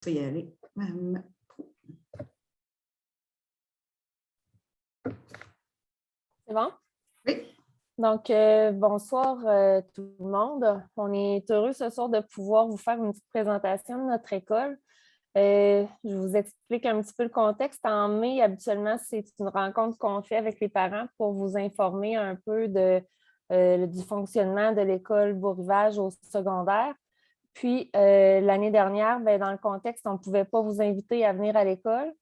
peux y aller. C'est bon? Oui. Donc, bonsoir tout le monde. On est heureux ce soir de pouvoir vous faire une petite présentation de notre école. Je vous explique un petit peu le contexte. En mai, habituellement, c'est une rencontre qu'on fait avec les parents pour vous informer un peu du fonctionnement de l'école Beau-Rivage au secondaire. Puis, l'année dernière, dans le contexte, on ne pouvait pas vous inviter à venir à l'école.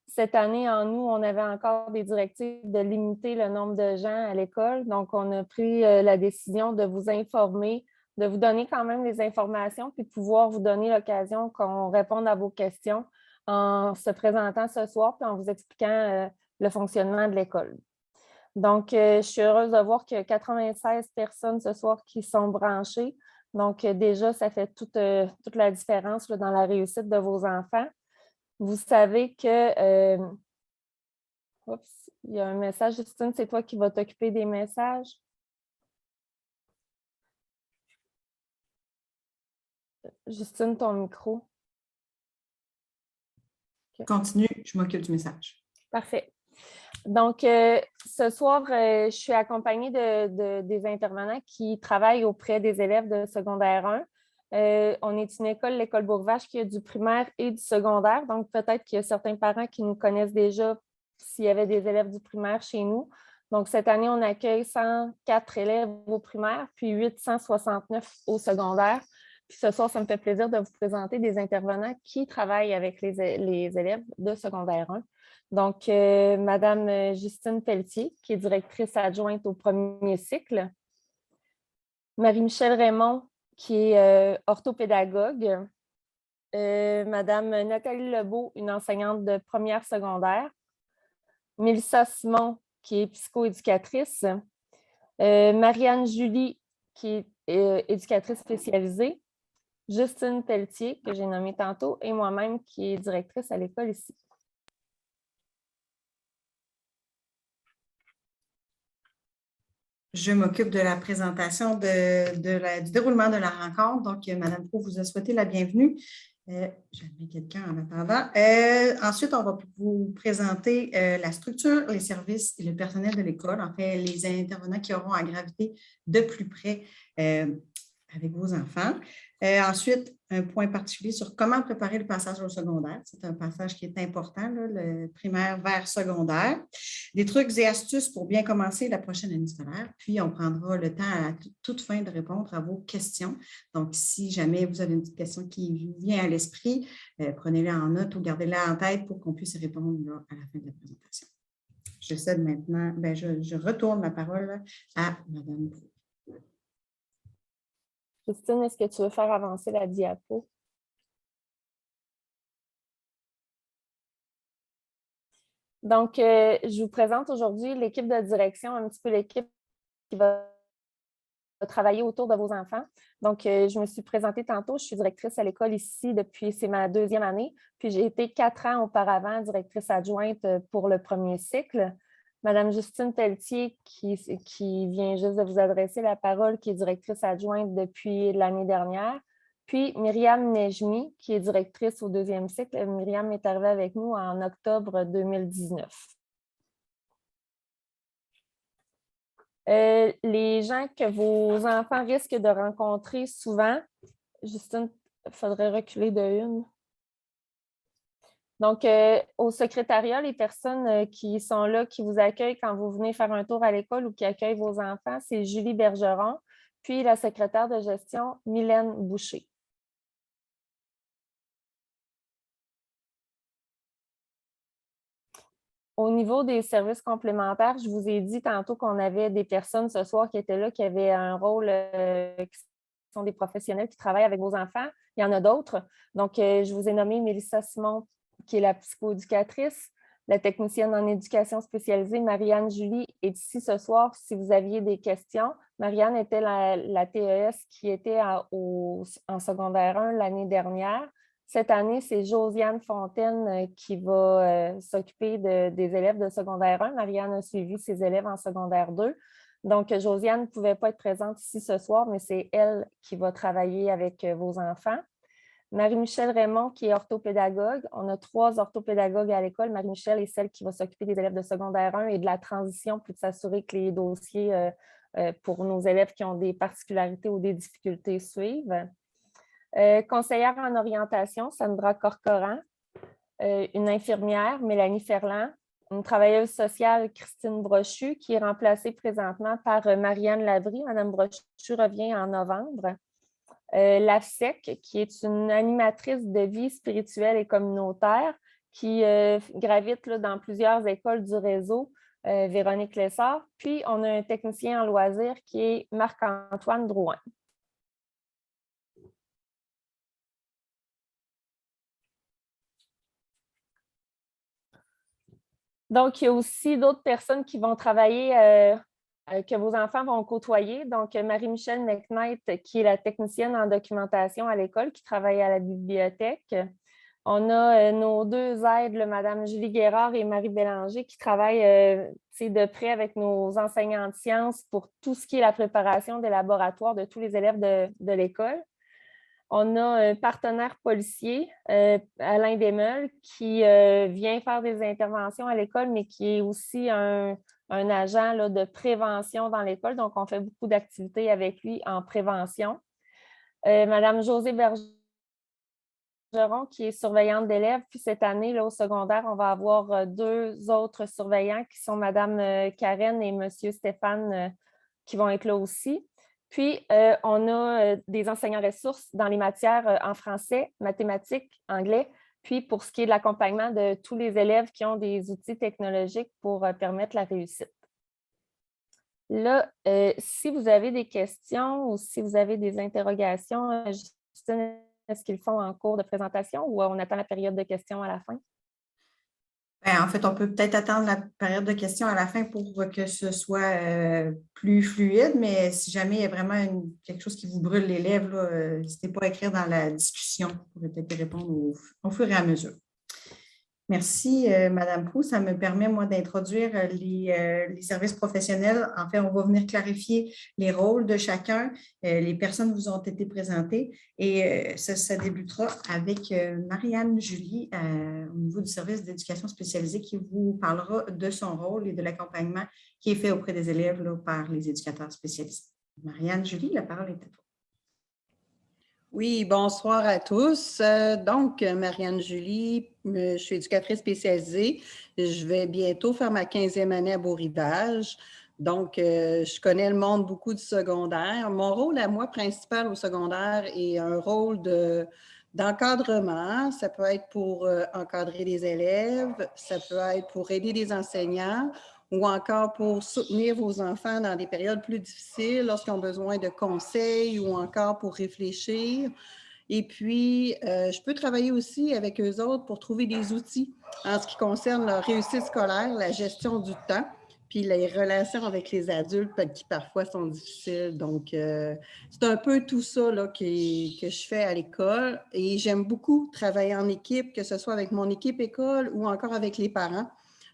Cette année, en nous, on avait encore des directives de limiter le nombre de gens à l'école. Donc, on a pris la décision de vous informer, de vous donner quand même les informations, puis de pouvoir vous donner l'occasion qu'on réponde à vos questions en se présentant ce soir, puis en vous expliquant le fonctionnement de l'école. Donc, je suis heureuse de voir qu'il y a 96 personnes ce soir qui sont branchées. Donc, déjà, ça fait toute la différence là, dans la réussite de vos enfants. Vous savez que... oups, il y a un message. Justine, c'est toi qui vas t'occuper des messages. Justine, ton micro. Okay. Continue, je m'occupe du message. Parfait. Donc, ce soir, je suis accompagnée des intervenants qui travaillent auprès des élèves de secondaire 1. On est une école, l'école Beau-Rivage, qui a du primaire et du secondaire. Donc, peut-être qu'il y a certains parents qui nous connaissent déjà s'il y avait des élèves du primaire chez nous. Donc, cette année, on accueille 104 élèves au primaire, puis 869 au secondaire. Puis ce soir, ça me fait plaisir de vous présenter des intervenants qui travaillent avec les élèves de secondaire 1. Donc, Madame Justine Pelletier, qui est directrice adjointe au premier cycle. Marie-Michel Raymond, qui est orthopédagogue. Madame Nathalie Lebeau, une enseignante de première secondaire. Mélissa Simon, qui est psychoéducatrice. Marianne Julie, qui est éducatrice spécialisée. Justine Pelletier, que j'ai nommée tantôt, et moi-même, qui est directrice à l'école ici. Je m'occupe de la présentation du déroulement de la rencontre. Donc, Mme Pro vous a souhaité la bienvenue. J'admets quelqu'un en attendant. Ensuite, on va vous présenter la structure, les services et le personnel de l'école. En fait, les intervenants qui auront à graviter de plus près avec vos enfants. Ensuite, un point particulier sur comment préparer le passage au secondaire. C'est un passage qui est important, là, le primaire vers secondaire. Des trucs et astuces pour bien commencer la prochaine année scolaire. Puis, on prendra le temps à toute fin de répondre à vos questions. Donc, si jamais vous avez une petite question qui vous vient à l'esprit, prenez-la en note ou gardez-la en tête pour qu'on puisse y répondre là, à la fin de la présentation. Je cède maintenant, je retourne la parole à Mme Brou. Justine, est-ce que tu veux faire avancer la diapo? Donc, je vous présente aujourd'hui l'équipe de direction, un petit peu l'équipe qui va travailler autour de vos enfants. Donc, je me suis présentée tantôt, je suis directrice à l'école ici depuis, c'est ma 2e année, puis j'ai été 4 ans auparavant directrice adjointe pour le premier cycle. Madame Justine Pelletier, qui vient juste de vous adresser la parole, qui est directrice adjointe depuis l'année dernière. Puis Myriam Nejmi, qui est directrice au 2e cycle. Myriam est arrivée avec nous en octobre 2019. Les gens que vos enfants risquent de rencontrer souvent, Justine, il faudrait reculer de une. Donc, au secrétariat, les personnes qui sont là, qui vous accueillent quand vous venez faire un tour à l'école ou qui accueillent vos enfants, c'est Julie Bergeron, puis la secrétaire de gestion, Mylène Boucher. Au niveau des services complémentaires, je vous ai dit tantôt qu'on avait des personnes ce soir qui étaient là, qui avaient un rôle, qui sont des professionnels qui travaillent avec vos enfants. Il y en a d'autres. Donc, je vous ai nommé Mélissa Simon, qui est la psychoéducatrice, la technicienne en éducation spécialisée, Marianne Julie, est ici ce soir si vous aviez des questions. Marianne était la TES qui était en secondaire 1 l'année dernière. Cette année, c'est Josiane Fontaine qui va s'occuper des élèves de secondaire 1. Marianne a suivi ses élèves en secondaire 2. Donc, Josiane ne pouvait pas être présente ici ce soir, mais c'est elle qui va travailler avec vos enfants. Marie-Michel Raymond, qui est orthopédagogue. On a 3 orthopédagogues à l'école. Marie-Michel est celle qui va s'occuper des élèves de secondaire 1 et de la transition, puis de s'assurer que les dossiers pour nos élèves qui ont des particularités ou des difficultés suivent. Conseillère en orientation, Sandra Corcoran. Une infirmière, Mélanie Ferland. Une travailleuse sociale, Christine Brochu, qui est remplacée présentement par Marianne Lavry. Madame Brochu revient en novembre. L'AFSEC, qui est une animatrice de vie spirituelle et communautaire, qui gravite là, dans plusieurs écoles du réseau, Véronique Lessard. Puis, on a un technicien en loisirs qui est Marc-Antoine Drouin. Donc, il y a aussi d'autres personnes qui vont travailler, que vos enfants vont côtoyer. Donc, Marie-Michel McKnight, qui est la technicienne en documentation à l'école, qui travaille à la bibliothèque. On a nos 2 aides, Mme Julie Guérard et Marie Bélanger, qui travaillent de près avec nos enseignants de sciences pour tout ce qui est la préparation des laboratoires de tous les élèves de l'école. On a un partenaire policier, Alain Desmeules, qui vient faire des interventions à l'école, mais qui est aussi un agent là, de prévention dans l'école. Donc, on fait beaucoup d'activités avec lui en prévention. Madame Josée Bergeron, qui est surveillante d'élèves. Puis cette année, là, au secondaire, on va avoir 2 autres surveillants qui sont Madame Karen et Monsieur Stéphane qui vont être là aussi. Puis, on a des enseignants ressources dans les matières en français, mathématiques, anglais. Puis, pour ce qui est de l'accompagnement de tous les élèves qui ont des outils technologiques pour permettre la réussite. Là, si vous avez des questions ou si vous avez des interrogations, Justine, est-ce qu'ils font en cours de présentation ou on attend la période de questions à la fin? Bien, en fait, on peut peut-être attendre la période de questions à la fin pour que ce soit plus fluide, mais si jamais il y a vraiment quelque chose qui vous brûle les lèvres, n'hésitez pas à écrire dans la discussion. Vous pourrez peut-être y répondre au fur et à mesure. Merci, Madame Proulx. Ça me permet, moi, d'introduire les services professionnels. En fait, on va venir clarifier les rôles de chacun. Les personnes vous ont été présentées et ça débutera avec Marianne Julie au niveau du service d'éducation spécialisée qui vous parlera de son rôle et de l'accompagnement qui est fait auprès des élèves là, par les éducateurs spécialisés. Marianne Julie, la parole est à toi. Oui, bonsoir à tous. Donc, Marianne Julie, je suis éducatrice spécialisée. Je vais bientôt faire ma 15e année à Beau-Rivage. Donc, je connais le monde beaucoup du secondaire. Mon rôle à moi principal au secondaire est un rôle d'encadrement. Ça peut être pour encadrer des élèves, ça peut être pour aider des enseignants ou encore pour soutenir vos enfants dans des périodes plus difficiles lorsqu'ils ont besoin de conseils ou encore pour réfléchir. Et puis, je peux travailler aussi avec eux autres pour trouver des outils en ce qui concerne leur réussite scolaire, la gestion du temps, puis les relations avec les adultes qui parfois sont difficiles. Donc, c'est un peu tout ça là, que je fais à l'école et j'aime beaucoup travailler en équipe, que ce soit avec mon équipe école ou encore avec les parents.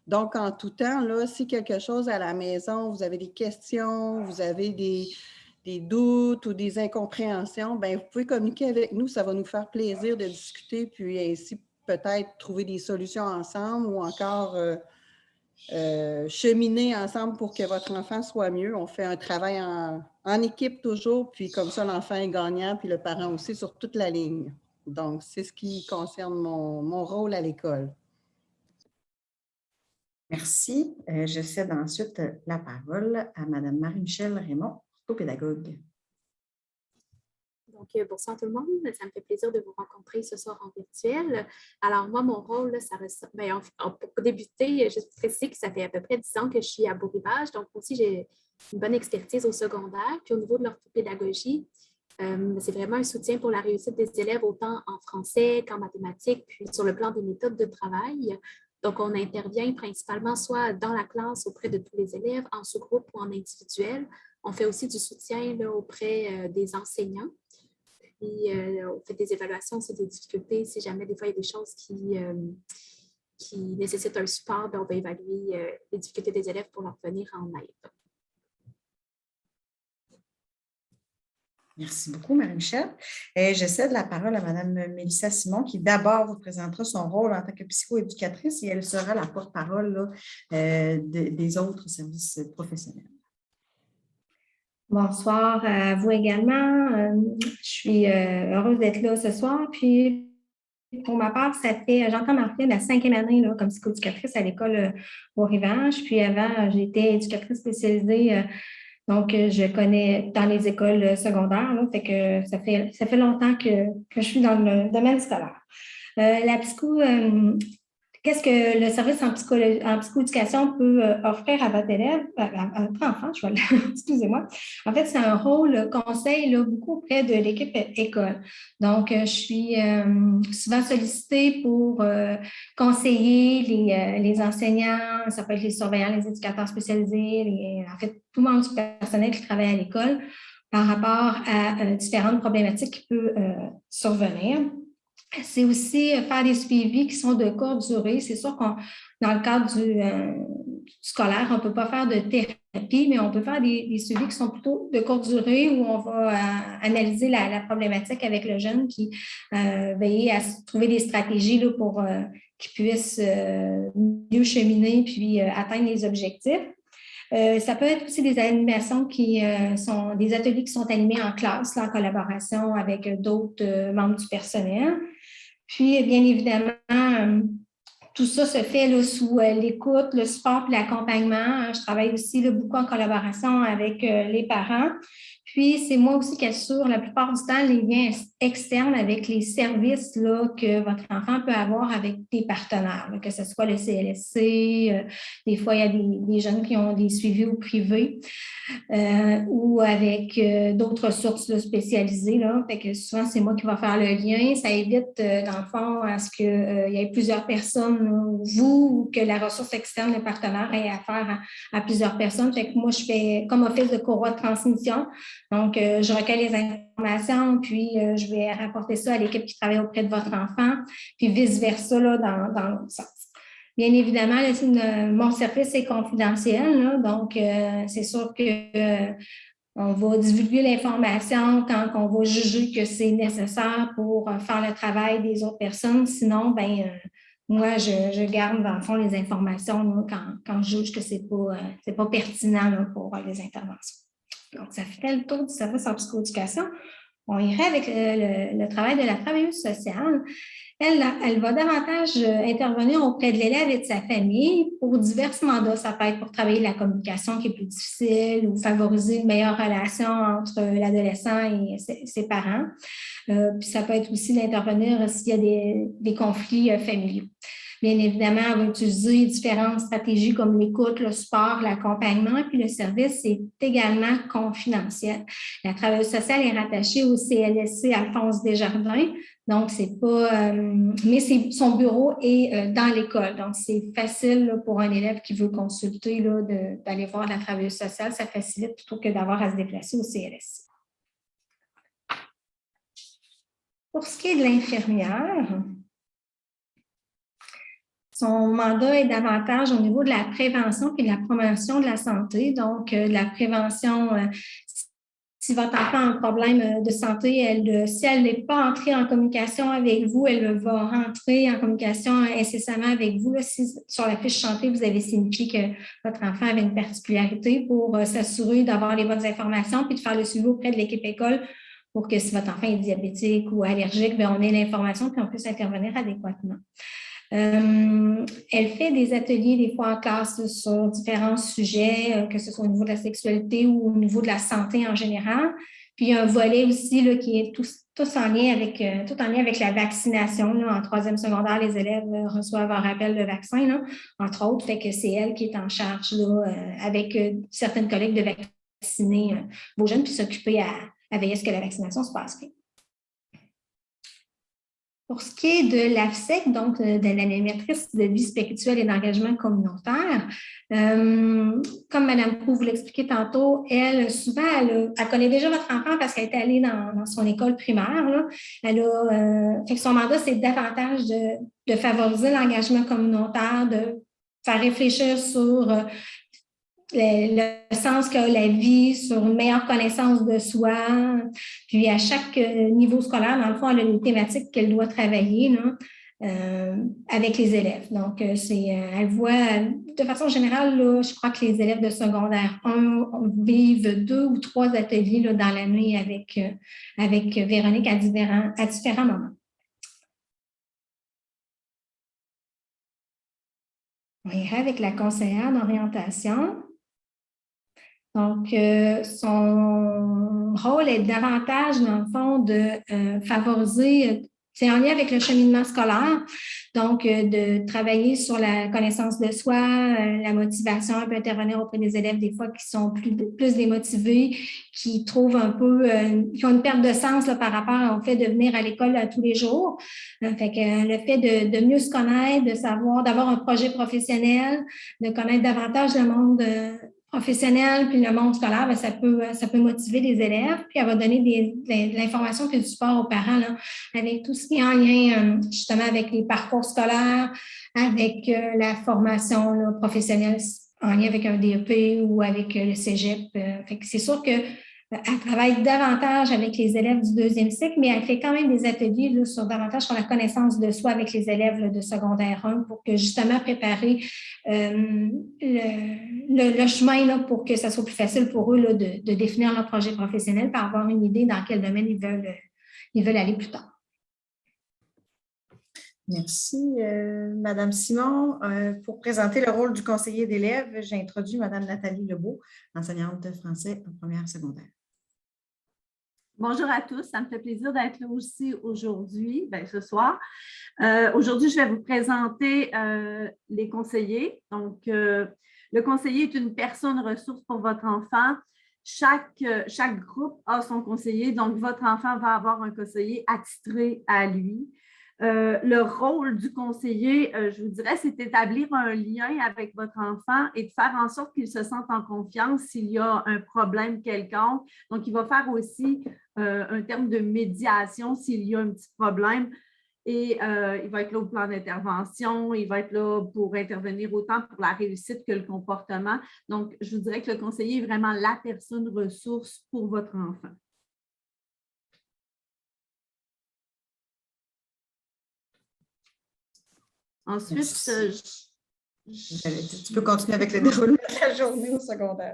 Donc, en tout temps, là, si quelque chose à la maison, vous avez des questions, vous avez des doutes ou des incompréhensions, bien, vous pouvez communiquer avec nous. Ça va nous faire plaisir de discuter, puis ainsi peut-être trouver des solutions ensemble ou encore cheminer ensemble pour que votre enfant soit mieux. On fait un travail en équipe toujours, puis comme ça, l'enfant est gagnant, puis le parent aussi sur toute la ligne. Donc, c'est ce qui concerne mon rôle à l'école. Merci. Je cède ensuite la parole à Mme Marie-Michel Raymond, orthopédagogue. Donc, bonsoir tout le monde. Ça me fait plaisir de vous rencontrer ce soir en virtuel. Alors, moi, mon rôle, là, ça ressemble. Bien, pour débuter, je précise que ça fait à peu près 10 ans que je suis à Beau-Rivage. Donc, aussi, j'ai une bonne expertise au secondaire. Puis, au niveau de l'orthopédagogie, c'est vraiment un soutien pour la réussite des élèves, autant en français qu'en mathématiques, puis sur le plan des méthodes de travail. Donc, on intervient principalement soit dans la classe auprès de tous les élèves, en sous-groupe ou en individuel. On fait aussi du soutien là, auprès des enseignants. Puis, on fait des évaluations sur des difficultés. Si jamais des fois il y a des choses qui nécessitent un support, bien, on va évaluer les difficultés des élèves pour leur venir en aide. Merci beaucoup, Marie-Michel. Et je cède la parole à Mme Mélissa Simon, qui d'abord vous présentera son rôle en tant que psychoéducatrice et elle sera la porte-parole là, des autres services professionnels. Bonsoir à vous également. Je suis heureuse d'être là ce soir. Puis, pour ma part, j'entends marquer ma 5e année là, comme psychoéducatrice à l'école au Rivage. Puis avant, j'étais éducatrice spécialisée. Donc, je connais dans les écoles secondaires. Là, fait que ça fait longtemps que je suis dans le domaine scolaire. La psycho, qu'est-ce que le service en psychoéducation peut offrir à votre élève, à votre enfant, excusez-moi. En fait, c'est un rôle conseil là, beaucoup auprès de l'équipe école. Donc, je suis souvent sollicitée pour conseiller les enseignants, ça peut être les surveillants, les éducateurs spécialisés, en fait, tout le monde du personnel qui travaille à l'école par rapport à différentes problématiques qui peuvent survenir. C'est aussi faire des suivis qui sont de courte durée. C'est sûr qu'on, dans le cadre du scolaire, on ne peut pas faire de thérapie, mais on peut faire des suivis qui sont plutôt de courte durée où on va analyser la problématique avec le jeune puis veiller à trouver des stratégies là, pour qu'il puisse mieux cheminer puis atteindre les objectifs. Ça peut être aussi des animations qui sont des ateliers qui sont animés en classe, là, en collaboration avec d'autres membres du personnel. Puis, bien évidemment, tout ça se fait là, sous l'écoute, le support et l'accompagnement. Je travaille aussi là, beaucoup en collaboration avec les parents. Puis, c'est moi aussi qui assure la plupart du temps les liens externes avec les services là, que votre enfant peut avoir avec des partenaires, là, que ce soit le CLSC, des fois, il y a des jeunes qui ont des suivis au privé ou avec d'autres ressources là, spécialisées. Là. Fait que souvent, c'est moi qui vais faire le lien. Ça évite, dans le fond, à ce qu'il y ait plusieurs personnes, là, vous, ou que la ressource externe, le partenaire, ait affaire à plusieurs personnes. Fait que moi, je fais comme office de courroie de transmission. Donc, je recueille les informations, puis je vais rapporter ça à l'équipe qui travaille auprès de votre enfant, puis vice-versa là, dans l'autre sens. Bien évidemment, là, mon service est confidentiel, là, donc c'est sûr que on va divulguer l'information quand on va juger que c'est nécessaire pour faire le travail des autres personnes. Sinon, ben moi, je garde dans le fond les informations là, quand je juge que c'est pas pertinent là, pour les interventions. Donc, ça fait le tour du service en psychoéducation. On irait avec le travail de la travailleuse sociale. Elle va davantage intervenir auprès de l'élève et de sa famille pour divers mandats. Ça peut être pour travailler la communication qui est plus difficile ou favoriser une meilleure relation entre l'adolescent et ses parents. Puis ça peut être aussi d'intervenir s'il y a des conflits familiaux. Bien évidemment, on va utiliser différentes stratégies comme l'écoute, le support, l'accompagnement, puis le service est également confidentiel. La travailleuse sociale est rattachée au CLSC Alphonse Desjardins, donc c'est pas, mais son bureau est dans l'école, donc c'est facile là, pour un élève qui veut consulter là, d'aller voir la travailleuse sociale, ça facilite plutôt que d'avoir à se déplacer au CLSC. Pour ce qui est de l'infirmière, son mandat est davantage au niveau de la prévention et de la promotion de la santé. Donc, de la prévention, si votre enfant a un problème de santé, si elle n'est pas entrée en communication avec vous, elle va rentrer en communication incessamment avec vous. Là, si sur la fiche santé, vous avez signifié que votre enfant avait une particularité pour s'assurer d'avoir les bonnes informations puis de faire le suivi auprès de l'équipe école pour que si votre enfant est diabétique ou allergique, bien, on ait l'information puis on puisse intervenir adéquatement. Elle fait des ateliers des fois en classe sur différents sujets, que ce soit au niveau de la sexualité ou au niveau de la santé en général. Puis il y a un volet aussi là, qui est tout en lien avec la vaccination. Là. En 3e secondaire, les élèves reçoivent un rappel de vaccin, là, entre autres. Fait que c'est elle qui est en charge là, avec certaines collègues de vacciner vos jeunes puis s'occuper à veiller à ce que la vaccination se passe bien. Pour ce qui est de l'AFSEC, donc de l'animatrice de vie spirituelle et d'engagement communautaire, comme Mme Proulx vous l'expliquait tantôt, elle, souvent, elle connaît déjà votre enfant parce qu'elle est allée dans son école primaire. Là. Fait que son mandat, c'est davantage de favoriser l'engagement communautaire, de faire réfléchir sur le sens qu'a la vie, sur une meilleure connaissance de soi. Puis à chaque niveau scolaire, dans le fond, elle a une thématique qu'elle doit travailler là, avec les élèves. Donc, elle voit, de façon générale, là, je crois que les élèves de secondaire 1 vivent 2 ou 3 ateliers là, dans l'année avec Véronique à différents moments. On ira avec la conseillère d'orientation. Donc, son rôle est davantage, dans le fond, de favoriser, c'est en lien avec le cheminement scolaire, donc de travailler sur la connaissance de soi, la motivation. Elle peut intervenir auprès des élèves des fois qui sont plus démotivés, qui trouvent un peu, qui ont une perte de sens là, par rapport au fait de venir à l'école tous les jours. Fait que le fait de mieux se connaître, de savoir, d'avoir un projet professionnel, de connaître davantage le monde professionnel puis le monde scolaire, bien, ça peut motiver les élèves. Puis elle va donner de l'information puis du support aux parents là, avec tout ce qui est en lien justement avec les parcours scolaires, avec la formation là, professionnelle en lien avec un DEP ou avec le cégep. Fait que c'est sûr que elle travaille davantage avec les élèves du 2e cycle, mais elle fait quand même des ateliers là, davantage sur la connaissance de soi avec les élèves là, de secondaire 1 pour que justement préparer le chemin là, pour que ça soit plus facile pour eux là, de définir leur projet professionnel pour avoir une idée dans quel domaine ils veulent aller plus tard. Merci, Madame Simon. Pour présenter le rôle du conseiller d'élèves, j'ai introduit Madame Nathalie Lebeau, enseignante de français en première secondaire. Bonjour à tous, ça me fait plaisir d'être là aussi aujourd'hui, ce soir. Aujourd'hui, je vais vous présenter les conseillers. Donc, le conseiller est une personne ressource pour votre enfant. Chaque groupe a son conseiller, donc votre enfant va avoir un conseiller attitré à lui. Le rôle du conseiller, je vous dirais, c'est d'établir un lien avec votre enfant et de faire en sorte qu'il se sente en confiance s'il y a un problème quelconque. Donc, il va faire aussi un terme de médiation s'il y a un petit problème. Et il va être là au plan d'intervention, il va être là pour intervenir autant pour la réussite que le comportement. Donc, je vous dirais que le conseiller est vraiment la personne ressource pour votre enfant. Ensuite, tu peux continuer avec le déroulement de la journée au secondaire.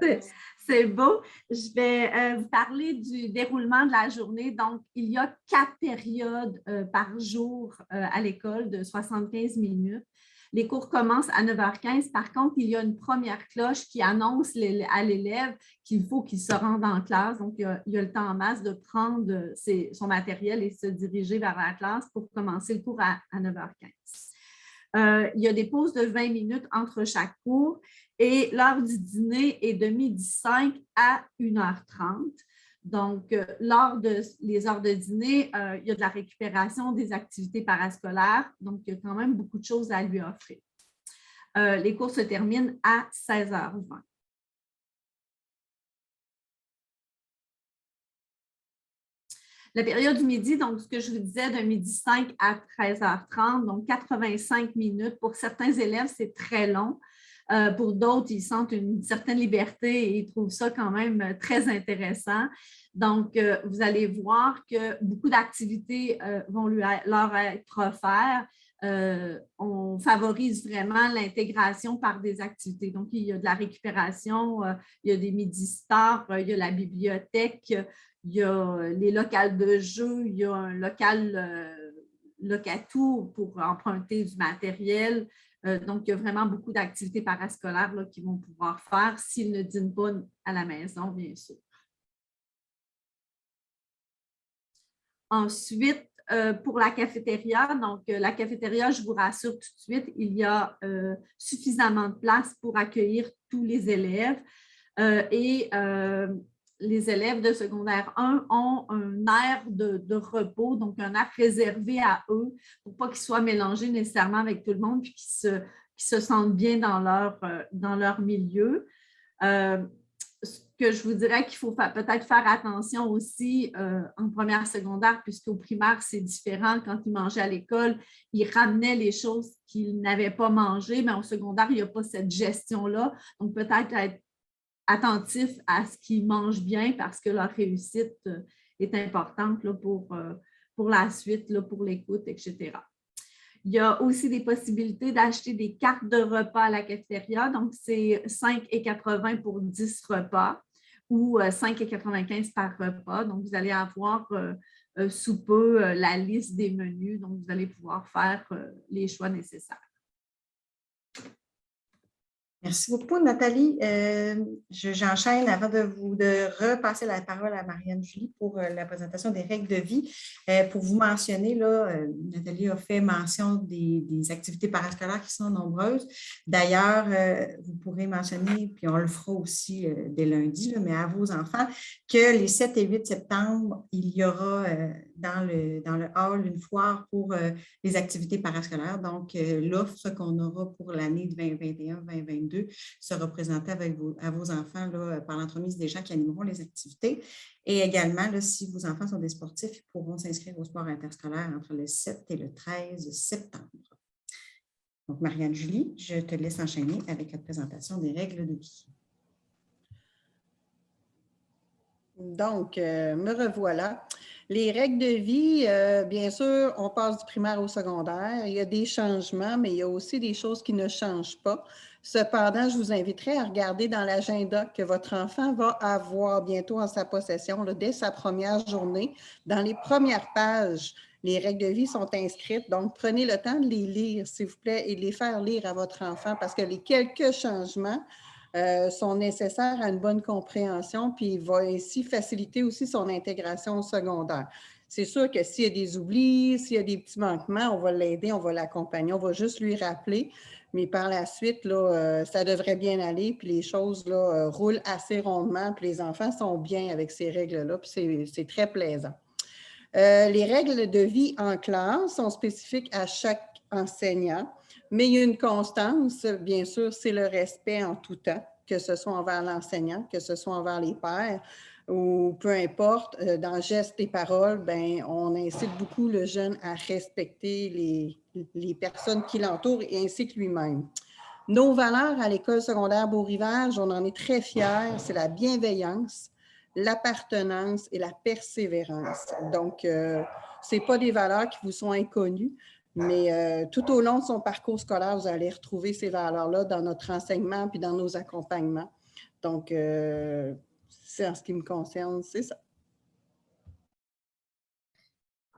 C'est beau. Je vais vous parler du déroulement de la journée. Donc, il y a 4 périodes par jour à l'école de 75 minutes. Les cours commencent à 9h15. Par contre, il y a une première cloche qui annonce à l'élève qu'il faut qu'il se rende en classe. Donc, il y a le temps en masse de prendre son matériel et se diriger vers la classe pour commencer le cours à 9h15. Il y a des pauses de 20 minutes entre chaque cours et l'heure du dîner est de 12h05 à 1h30. Donc, lors des heures de dîner, il y a de la récupération des activités parascolaires. Donc, il y a quand même beaucoup de choses à lui offrir. Les cours se terminent à 16h20. La période du midi, donc ce que je vous disais, de 12h05 à 13h30, donc 85 minutes. Pour certains élèves, c'est très long. Pour d'autres, ils sentent une certaine liberté et ils trouvent ça quand même très intéressant. Donc, vous allez voir que beaucoup d'activités vont leur être offertes. On favorise vraiment l'intégration par des activités. Donc, il y a de la récupération, il y a des midi-stars, il y a la bibliothèque, il y a les locales de jeu, il y a un local locatour pour emprunter du matériel. Donc, il y a vraiment beaucoup d'activités parascolaires là, qu'ils vont pouvoir faire s'ils ne dînent pas à la maison, bien sûr. Ensuite, pour la cafétéria, donc la cafétéria, je vous rassure tout de suite, il y a suffisamment de place pour accueillir tous les élèves les élèves de secondaire 1 ont un aire de repos, donc un aire réservé à eux pour pas qu'ils soient mélangés nécessairement avec tout le monde puis qu'ils se sentent bien dans leur milieu. Ce que je vous dirais qu'il faut peut-être faire attention aussi en première secondaire, puisqu'au primaire, c'est différent. Quand ils mangeaient à l'école, ils ramenaient les choses qu'ils n'avaient pas mangées, mais au secondaire, il n'y a pas cette gestion-là. Donc, peut-être être attentifs à ce qu'ils mangent bien parce que leur réussite est importante là, pour la suite, là, pour l'écoute, etc. Il y a aussi des possibilités d'acheter des cartes de repas à la cafétéria. Donc, c'est 5,80 pour 10 repas ou 5,95 par repas. Donc, vous allez avoir sous peu la liste des menus. Donc, vous allez pouvoir faire les choix nécessaires. Merci beaucoup, Nathalie. J'enchaîne avant de repasser la parole à Marianne-Julie pour la présentation des règles de vie. Pour vous mentionner, là, Nathalie a fait mention des activités parascolaires qui sont nombreuses. D'ailleurs, vous pourrez mentionner, puis on le fera aussi dès lundi, là, mais à vos enfants, que les 7 et 8 septembre, il y aura dans le hall une foire pour les activités parascolaires. Donc, l'offre qu'on aura pour l'année 2021-2022 sera présentée à vos enfants là, par l'entremise des gens qui animeront les activités. Et également, là, si vos enfants sont des sportifs, ils pourront s'inscrire au sport interscolaire entre le 7 et le 13 septembre. Donc, Marianne-Julie, je te laisse enchaîner avec la présentation des règles de vie. Donc, me revoilà. Les règles de vie, bien sûr, on passe du primaire au secondaire. Il y a des changements, mais il y a aussi des choses qui ne changent pas. Cependant, je vous inviterai à regarder dans l'agenda que votre enfant va avoir bientôt en sa possession, là, dès sa première journée. Dans les premières pages, les règles de vie sont inscrites. Donc, prenez le temps de les lire, s'il vous plaît, et de les faire lire à votre enfant parce que les quelques changements sont nécessaires à une bonne compréhension, puis il va ainsi faciliter aussi son intégration au secondaire. C'est sûr que s'il y a des oublis, s'il y a des petits manquements, on va l'aider, on va l'accompagner, on va juste lui rappeler, mais par la suite, là, ça devrait bien aller, puis les choses là, roulent assez rondement, puis les enfants sont bien avec ces règles-là, puis c'est très plaisant. Les règles de vie en classe sont spécifiques à chaque enseignant. Mais il y a une constance, bien sûr, c'est le respect en tout temps, que ce soit envers l'enseignant, que ce soit envers les pairs, ou peu importe, dans gestes et paroles, bien, on incite beaucoup le jeune à respecter les personnes qui l'entourent et ainsi que lui-même. Nos valeurs à l'école secondaire Beau-Rivage, on en est très fiers, c'est la bienveillance, l'appartenance et la persévérance. Donc, ce n'est pas des valeurs qui vous sont inconnues, mais tout au long de son parcours scolaire, vous allez retrouver ces valeurs-là dans notre enseignement puis dans nos accompagnements. Donc, c'est en ce qui me concerne, c'est ça.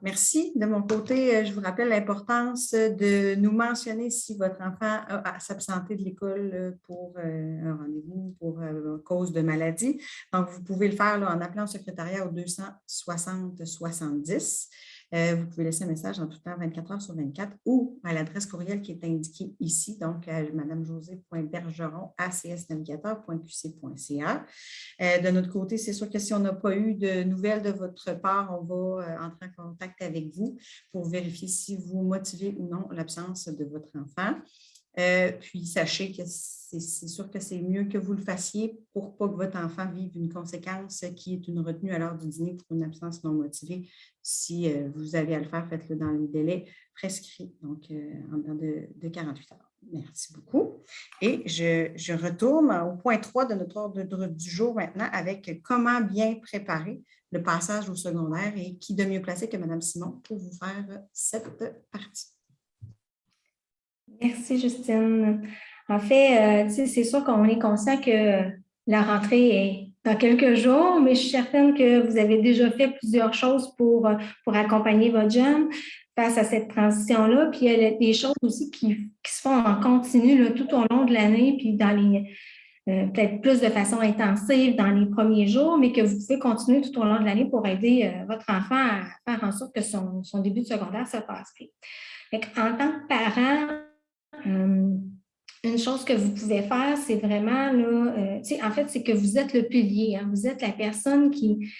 Merci. De mon côté, je vous rappelle l'importance de nous mentionner si votre enfant a s'absenté de l'école pour un rendez-vous pour cause de maladie. Donc, vous pouvez le faire là, en appelant au secrétariat au 260 70. Vous pouvez laisser un message en tout temps 24 heures sur 24 ou à l'adresse courriel qui est indiquée ici, donc à madamejosé.bergeron@csnavigateur.qc.ca. De notre côté, c'est sûr que si on n'a pas eu de nouvelles de votre part, on va entrer en contact avec vous pour vérifier si vous motivez ou non l'absence de votre enfant. Puis, sachez que c'est sûr que c'est mieux que vous le fassiez pour pas que votre enfant vive une conséquence qui est une retenue à l'heure du dîner pour une absence non motivée. Si vous avez à le faire, faites-le dans les délais prescrits, donc en dedans de 48 heures. Merci beaucoup. Et je retourne au point 3 de notre ordre du jour maintenant avec comment bien préparer le passage au secondaire et qui de mieux placé que Mme Simon pour vous faire cette partie. Merci, Justine. En fait, c'est sûr qu'on est conscient que la rentrée est dans quelques jours, mais je suis certaine que vous avez déjà fait plusieurs choses pour accompagner votre jeune face à cette transition-là. Puis il y a des choses aussi qui se font en continu là, tout au long de l'année, puis dans les peut-être plus de façon intensive dans les premiers jours, mais que vous pouvez continuer tout au long de l'année pour aider votre enfant à faire en sorte que son début de secondaire se passe bien. En tant que parent, une chose que vous pouvez faire, c'est vraiment, là, en fait, c'est que vous êtes le pilier, hein, vous êtes la personne qui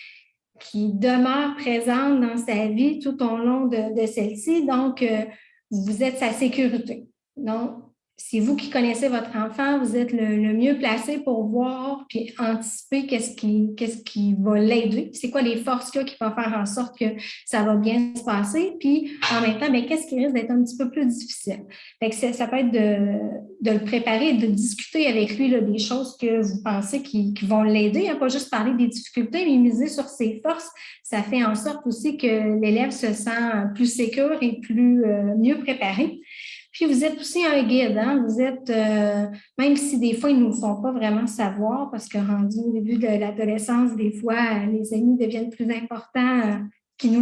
demeure présente dans sa vie tout au long de celle-ci, donc vous êtes sa sécurité. Donc, c'est vous qui connaissez votre enfant, vous êtes le mieux placé pour voir puis anticiper qu'est-ce qui va l'aider. C'est quoi les forces là, qui vont faire en sorte que ça va bien se passer. Puis en même temps, bien, qu'est-ce qui risque d'être un petit peu plus difficile. Fait que ça peut être de le préparer, de discuter avec lui là, des choses que vous pensez qui vont l'aider. Hein, pas juste parler des difficultés, mais miser sur ses forces. Ça fait en sorte aussi que l'élève se sent plus sécure et mieux préparé. Puis, vous êtes aussi un guide, hein? Vous êtes, même si des fois, ils ne nous font pas vraiment savoir, parce que rendu au début de l'adolescence, des fois, les amis deviennent plus importants, qui nous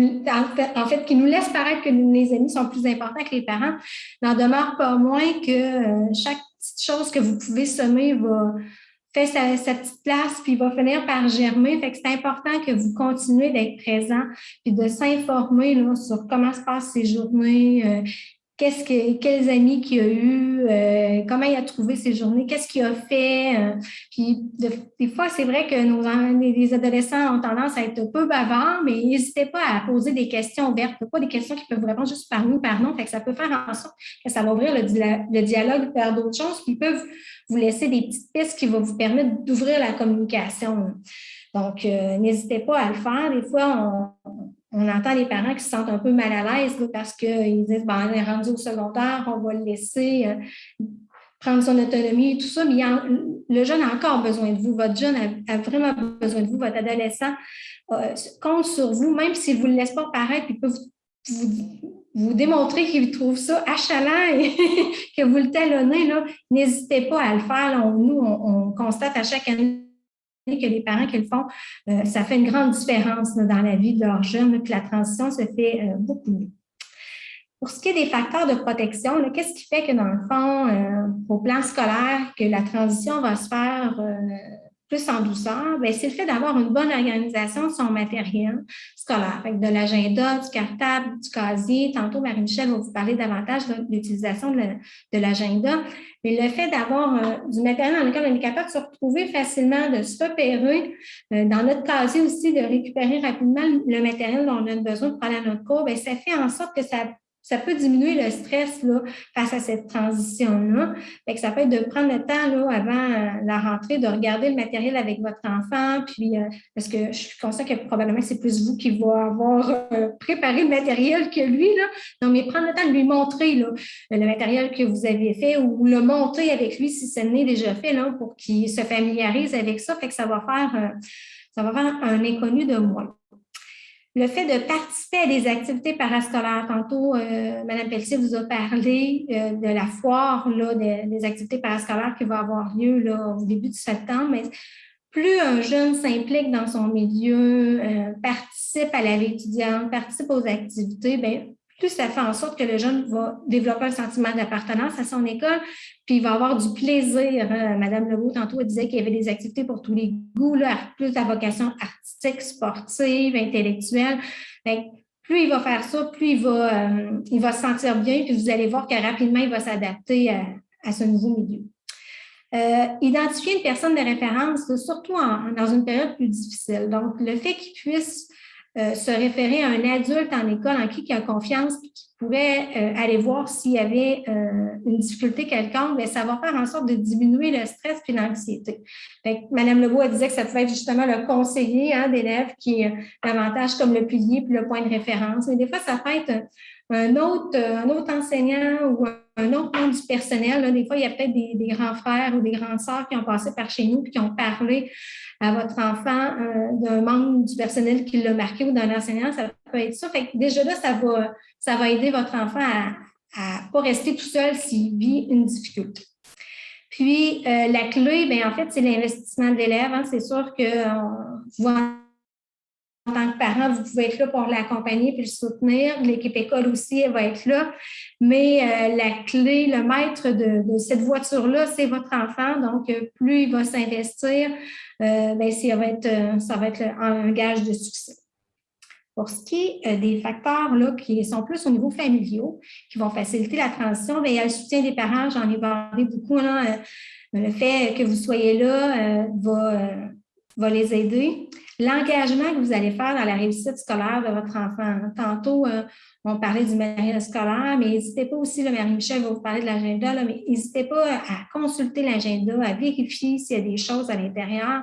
laissent paraître que les amis sont plus importants que les parents. N'en demeure pas moins que chaque petite chose que vous pouvez semer va faire sa petite place, puis va finir par germer. Fait que c'est important que vous continuez d'être présent, puis de s'informer là, sur comment se passent ces journées, quels amis qu'il a eu, comment il a trouvé ses journées, qu'est-ce qu'il a fait. Puis des fois, c'est vrai que les adolescents ont tendance à être un peu bavards, mais n'hésitez pas à poser des questions ouvertes, pas des questions qui peuvent répondre juste par oui ou par non. Fait que ça peut faire en sorte que ça va ouvrir le dialogue vers d'autres choses qui peuvent vous laisser des petites pistes qui vont vous permettre d'ouvrir la communication. Donc, n'hésitez pas à le faire. Des fois, on entend les parents qui se sentent un peu mal à l'aise là, parce qu'ils disent bon, on est rendu au secondaire, on va le laisser prendre son autonomie et tout ça, mais le jeune a encore besoin de vous. Votre jeune a vraiment besoin de vous. Votre adolescent compte sur vous, même s'il ne vous le laisse pas paraître, il peut vous démontrer qu'il trouve ça achalant et que vous le talonnez. Là, n'hésitez pas à le faire. Là, on constate à chaque année que les parents qui le font, ça fait une grande différence là, dans la vie de leurs jeunes, puis la transition se fait beaucoup mieux. Pour ce qui est des facteurs de protection, qu'est-ce qui fait que dans le fond, au plan scolaire, que la transition va se faire plus en douceur? Bien, c'est le fait d'avoir une bonne organisation de son matériel scolaire, avec de l'agenda, du cartable, du casier. Tantôt, Marie-Michel va vous parler davantage de l'utilisation de l'agenda. Mais le fait d'avoir du matériel dans lequel on est capable de se retrouver facilement, de se repérer, dans notre casier aussi, de récupérer rapidement le matériel dont on a besoin pour aller à notre cours, bien, ça fait en sorte que ça peut diminuer le stress là, face à cette transition-là. Fait que ça peut être de prendre le temps là, avant la rentrée, de regarder le matériel avec votre enfant, puis parce que je suis consciente que probablement c'est plus vous qui va avoir préparé le matériel que lui. Là. Non, mais prendre le temps de lui montrer là, le matériel que vous avez fait ou le monter avec lui si ce n'est déjà fait là, pour qu'il se familiarise avec ça. Fait que ça va faire un inconnu de moins. Le fait de participer à des activités parascolaires, tantôt, Mme Pelletier vous a parlé de la foire, là, des activités parascolaires qui vont avoir lieu là, au début du septembre, mais plus un jeune s'implique dans son milieu, participe à la vie étudiante, participe aux activités, bien, plus ça fait en sorte que le jeune va développer un sentiment d'appartenance à son école, puis il va avoir du plaisir. Mme Legault, tantôt, elle disait qu'il y avait des activités pour tous les goûts, là, plus la vocation artistique, sportive, intellectuelle. Donc, plus il va faire ça, plus il va se sentir bien, puis vous allez voir que rapidement, il va s'adapter à ce nouveau milieu. Identifier une personne de référence, surtout dans une période plus difficile. Donc, le fait qu'il puisse se référer à un adulte en école en qui il a confiance et qui pourrait aller voir s'il y avait une difficulté quelconque, bien, ça va faire en sorte de diminuer le stress et l'anxiété. Mme Legault disait que ça pouvait être justement le conseiller d'élèves qui est davantage comme le pilier puis le point de référence. Mais des fois, ça peut être un autre enseignant ou un autre membre du personnel. Là. Des fois, il y a peut-être des grands frères ou des grandes sœurs qui ont passé par chez nous et qui ont parlé à votre enfant d'un membre du personnel qui l'a marqué ou d'un enseignant. Ça peut être ça. Fait que déjà là, ça va aider votre enfant à ne pas rester tout seul s'il vit une difficulté. Puis, la clé, bien, en fait, c'est l'investissement de l'élève. Hein. C'est sûr que vous, en tant que parent, vous pouvez être là pour l'accompagner puis le soutenir. L'équipe école aussi, elle va être là. Mais la clé, le maître de cette voiture-là, c'est votre enfant. Donc, plus il va s'investir, bien, ça va être un gage de succès. Pour ce qui est des facteurs là, qui sont plus au niveau familiaux, qui vont faciliter la transition, bien, il y a le soutien des parents, j'en ai parlé beaucoup. Là, le fait que vous soyez là va les aider. l'engagement que vous allez faire dans la réussite scolaire de votre enfant. Tantôt, on parlait du matériel scolaire, mais n'hésitez pas aussi, Marie-Michel va vous parler de l'agenda, mais n'hésitez pas à consulter l'agenda, à vérifier s'il y a des choses à l'intérieur.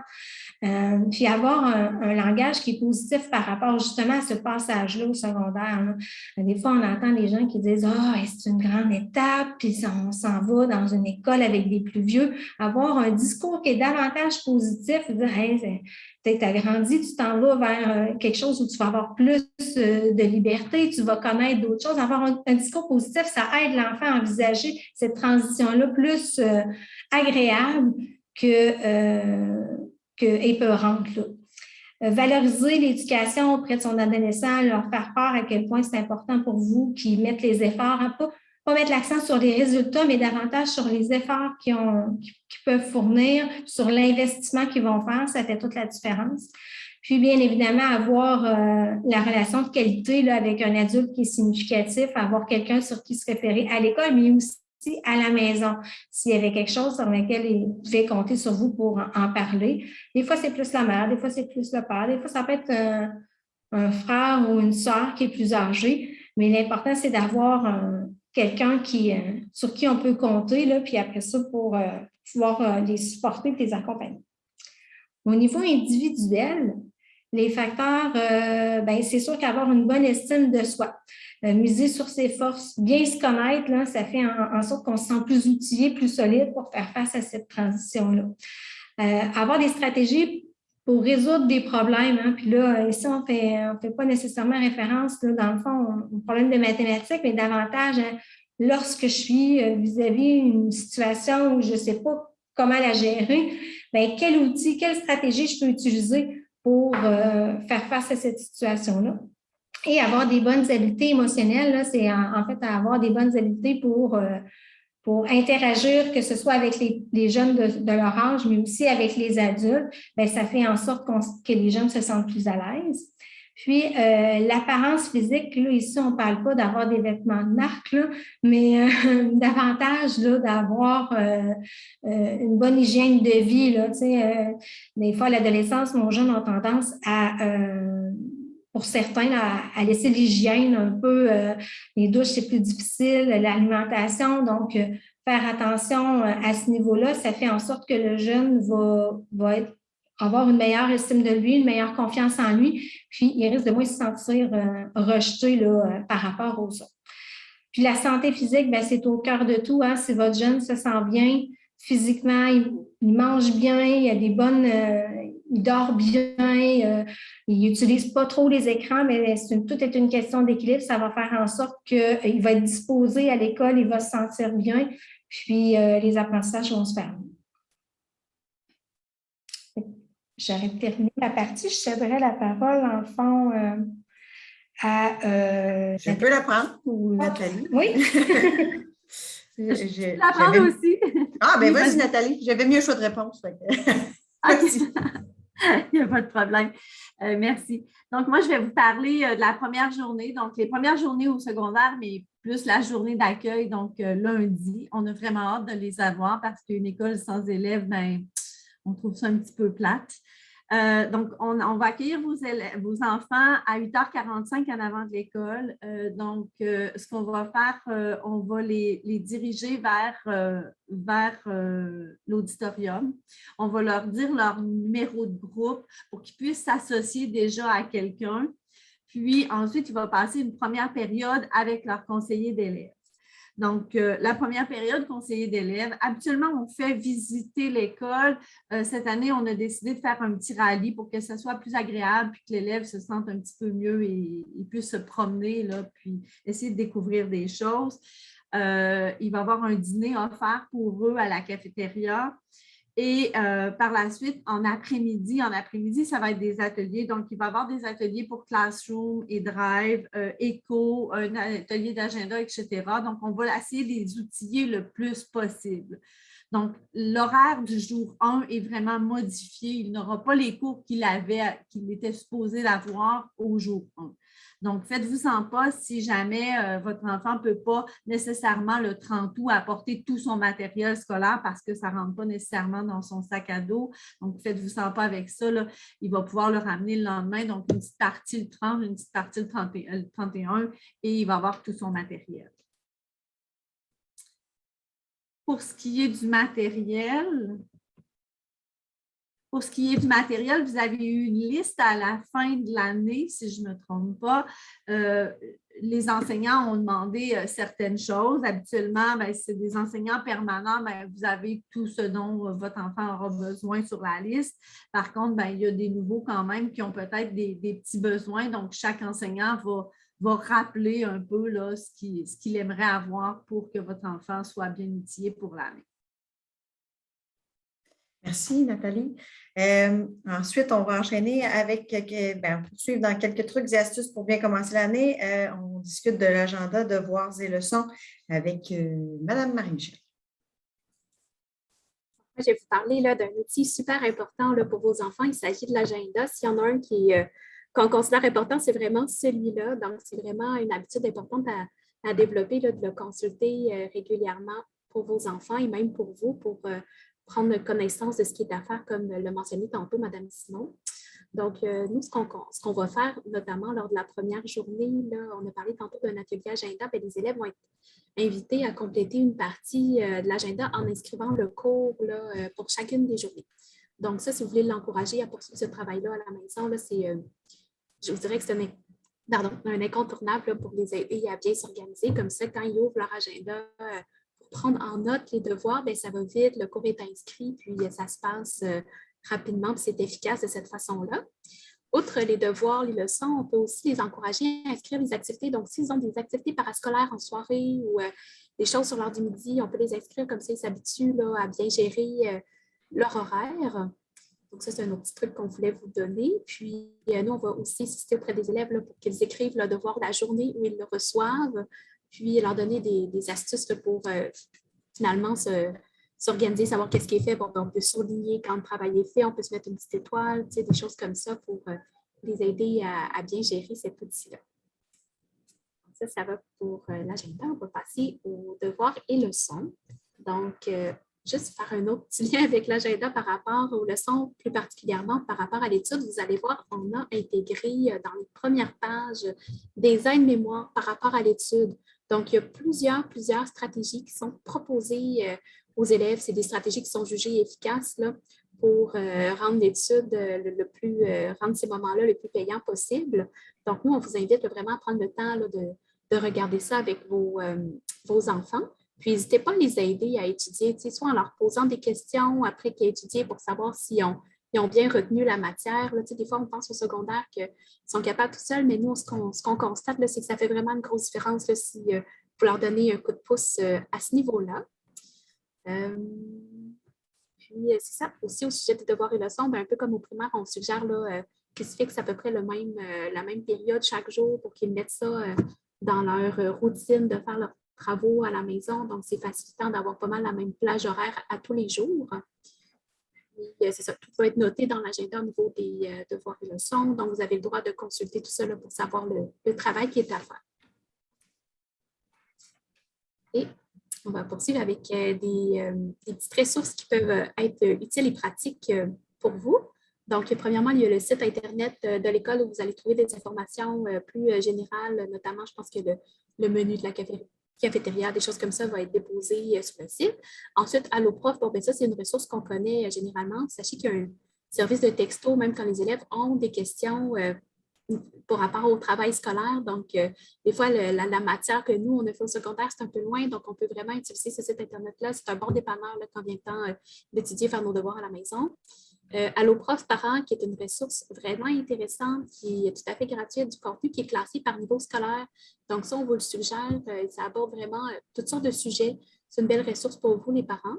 Puis avoir un langage qui est positif par rapport justement à ce passage-là au secondaire. Là. Des fois, on entend des gens qui disent « Ah, c'est une grande étape, puis on s'en va dans une école avec des plus vieux. » Avoir un discours qui est davantage positif, dire « Hey, tu as grandi, tu t'en vas vers quelque chose où tu vas avoir plus de liberté, tu vas connaître d'autres choses. » Avoir un discours positif, ça aide l'enfant à envisager cette transition-là plus agréable que épeurante. Valoriser l'éducation auprès de son adolescent, leur faire part à quel point c'est important pour vous qu'ils mettent les efforts, hein, pas mettre l'accent sur les résultats, mais davantage sur les efforts qu'ils peuvent fournir, sur l'investissement qu'ils vont faire, ça fait toute la différence. Puis, bien évidemment, avoir la relation de qualité là, avec un adulte qui est significatif, avoir quelqu'un sur qui se référer à l'école, mais aussi à la maison, s'il y avait quelque chose sur lequel il devait compter sur vous pour en parler. Des fois, c'est plus la mère, des fois, c'est plus le père, des fois, ça peut être un frère ou une sœur qui est plus âgé, mais l'important, c'est d'avoir quelqu'un sur qui on peut compter, là, puis après ça, pour pouvoir les supporter et les accompagner. Au niveau individuel, les facteurs, c'est sûr qu'avoir une bonne estime de soi, miser sur ses forces, bien se connaître, là, ça fait en sorte qu'on se sent plus outillé, plus solide pour faire face à cette transition-là. Avoir des stratégies pour résoudre des problèmes. Hein, puis là, ici, on fait pas nécessairement référence, là, dans le fond, au problème de mathématiques, mais davantage lorsque je suis vis-à-vis d'une situation où je ne sais pas comment la gérer, quel outil, quelle stratégie je peux utiliser pour faire face à cette situation-là. Et avoir des bonnes habiletés émotionnelles, là, c'est en fait avoir des bonnes habiletés pour interagir, que ce soit avec les jeunes de leur âge, mais aussi avec les adultes. Ça fait en sorte que les jeunes se sentent plus à l'aise. Puis, l'apparence physique, là, ici, on ne parle pas d'avoir des vêtements de marque, là, mais davantage là, d'avoir une bonne hygiène de vie. Là, des fois, à l'adolescence, nos jeunes ont tendance pour certains, à laisser l'hygiène un peu. Les douches, c'est plus difficile, l'alimentation. Donc, faire attention à ce niveau-là, ça fait en sorte que le jeune va avoir une meilleure estime de lui, une meilleure confiance en lui, puis il risque de moins se sentir rejeté là, par rapport aux autres. Puis la santé physique, c'est au cœur de tout. Hein. Si votre jeune se sent bien physiquement, il mange bien, il a des bonnes, il dort bien, il n'utilise pas trop les écrans, mais tout est une question d'équilibre. Ça va faire en sorte qu'il va être disposé à l'école, il va se sentir bien, puis les apprentissages vont se faire. J'aurais terminé ma partie. Je céderai la parole, en fond, à... Je peux la prendre ou Nathalie? Oui. Je la prends aussi. Ah, bien, vas-y, Nathalie. J'avais mieux choix de réponse. Il n'y a pas de problème. Merci. Donc, moi, je vais vous parler de la première journée. Donc, les premières journées au secondaire, mais plus la journée d'accueil, donc lundi. On a vraiment hâte de les avoir parce qu'une école sans élèves, on trouve ça un petit peu plate. Donc, on va accueillir vos enfants à 8h45 en avant de l'école. Donc, ce qu'on va faire, on va les diriger vers l'auditorium. On va leur dire leur numéro de groupe pour qu'ils puissent s'associer déjà à quelqu'un. Puis, ensuite, il va passer une première période avec leur conseiller d'élèves. Donc, la première période, conseiller d'élèves, habituellement, on fait visiter l'école. Cette année, on a décidé de faire un petit rallye pour que ça soit plus agréable puis que l'élève se sente un petit peu mieux et puisse se promener, là, puis essayer de découvrir des choses. Il va y avoir un dîner offert pour eux à la cafétéria. Et par la suite, en après-midi, ça va être des ateliers. Donc, il va y avoir des ateliers pour Classroom et Drive, Echo, un atelier d'agenda, etc. Donc, on va essayer de les outiller le plus possible. Donc, l'horaire du jour 1 est vraiment modifié. Il n'aura pas les cours qu'il était supposé d'avoir au jour 1. Donc, faites-vous-en pas si jamais votre enfant ne peut pas nécessairement le 30 août apporter tout son matériel scolaire parce que ça ne rentre pas nécessairement dans son sac à dos. Donc, faites-vous-en pas avec ça, là. Il va pouvoir le ramener le lendemain. Donc, une petite partie le 30, une petite partie le 31 et il va avoir tout son matériel. Pour ce qui est du matériel, vous avez eu une liste à la fin de l'année, si je ne me trompe pas. Les enseignants ont demandé certaines choses. Habituellement, c'est des enseignants permanents, vous avez tout ce dont votre enfant aura besoin sur la liste. Par contre, il y a des nouveaux quand même qui ont peut-être des petits besoins. Donc, chaque enseignant va rappeler un peu là, ce qu'il aimerait avoir pour que votre enfant soit bien outillé pour l'année. Merci, Nathalie. Ensuite, on va enchaîner avec, poursuivre dans quelques trucs et astuces pour bien commencer l'année. On discute de l'agenda devoirs et leçons avec Mme Marie-Michel. Je vais vous parler d'un outil super important là, pour vos enfants. Il s'agit de l'agenda. S'il y en a un qu'on considère important, c'est vraiment celui-là. Donc, c'est vraiment une habitude importante à développer, là, de le consulter régulièrement pour vos enfants et même pour vous, pour prendre connaissance de ce qui est à faire, comme le mentionnait tantôt Mme Simon. Donc, nous, ce qu'on va faire, notamment lors de la première journée, là, on a parlé tantôt d'un atelier agenda, les élèves vont être invités à compléter une partie de l'agenda en inscrivant le cours là, pour chacune des journées. Donc, ça, si vous voulez l'encourager à poursuivre ce travail-là à la maison, là, je vous dirais que c'est un incontournable là, pour les aider à bien s'organiser. Comme ça, quand ils ouvrent leur agenda, prendre en note les devoirs, ça va vite, le cours est inscrit, puis ça se passe rapidement, puis c'est efficace de cette façon-là. Outre les devoirs, les leçons, on peut aussi les encourager à inscrire des activités. Donc, s'ils ont des activités parascolaires en soirée ou des choses sur l'heure du midi, on peut les inscrire comme ça, ils s'habituent à bien gérer leur horaire. Donc, ça, c'est un autre petit truc qu'on voulait vous donner. Puis, nous, on va aussi insister auprès des élèves là, pour qu'ils écrivent le devoir la journée où ils le reçoivent, puis leur donner des astuces là, pour finalement s'organiser, savoir qu'est-ce qui est fait. Bon, on peut souligner quand le travail est fait, on peut se mettre une petite étoile, des choses comme ça pour les aider à bien gérer cet outil-là. Ça va pour l'agenda. On va passer aux devoirs et leçons. Donc, juste faire un autre petit lien avec l'agenda par rapport aux leçons, plus particulièrement par rapport à l'étude. Vous allez voir, on a intégré dans les premières pages des aides-mémoires par rapport à l'étude. Donc, il y a plusieurs stratégies qui sont proposées aux élèves. C'est des stratégies qui sont jugées efficaces là, pour rendre l'étude rendre ces moments-là le plus payants possible. Donc, nous, on vous invite vraiment à prendre le temps là, de regarder ça avec vos enfants. Puis, n'hésitez pas à les aider à étudier, soit en leur posant des questions après qu'ils aient étudié pour savoir s'ils ont bien retenu la matière. Là, des fois, on pense au secondaire qu'ils sont capables tout seuls, mais nous, ce qu'on constate, c'est que ça fait vraiment une grosse différence là, si vous leur donnez un coup de pouce à ce niveau-là. Puis, c'est ça. Aussi, au sujet des devoirs et leçons, un peu comme au primaire, on suggère qu'ils se fixent à peu près la même période chaque jour pour qu'ils mettent ça dans leur routine de faire leurs travaux à la maison. Donc, c'est facilitant d'avoir pas mal la même plage horaire à tous les jours. C'est ça, tout va être noté dans l'agenda au niveau des devoirs et leçons. Donc, vous avez le droit de consulter tout ça là, pour savoir le travail qui est à faire. Et on va poursuivre avec des petites ressources qui peuvent être utiles et pratiques pour vous. Donc, premièrement, il y a le site Internet de l'école où vous allez trouver des informations plus générales, notamment, je pense que le menu de la cafétéria, des choses comme ça, va être déposé sur le site. Ensuite, Alloprof, ça, c'est une ressource qu'on connaît généralement. Sachez qu'il y a un service de texto, même quand les élèves ont des questions par rapport au travail scolaire. Donc, des fois, la matière que nous, on a fait au secondaire, c'est un peu loin. Donc, on peut vraiment utiliser ce site Internet-là. C'est un bon dépanneur là, quand vient le temps d'étudier, faire nos devoirs à la maison. Alloprof Parents, qui est une ressource vraiment intéressante, qui est tout à fait gratuite, du contenu qui est classé par niveau scolaire. Donc, ça, on vous le suggère. Ça aborde vraiment toutes sortes de sujets. C'est une belle ressource pour vous, les parents.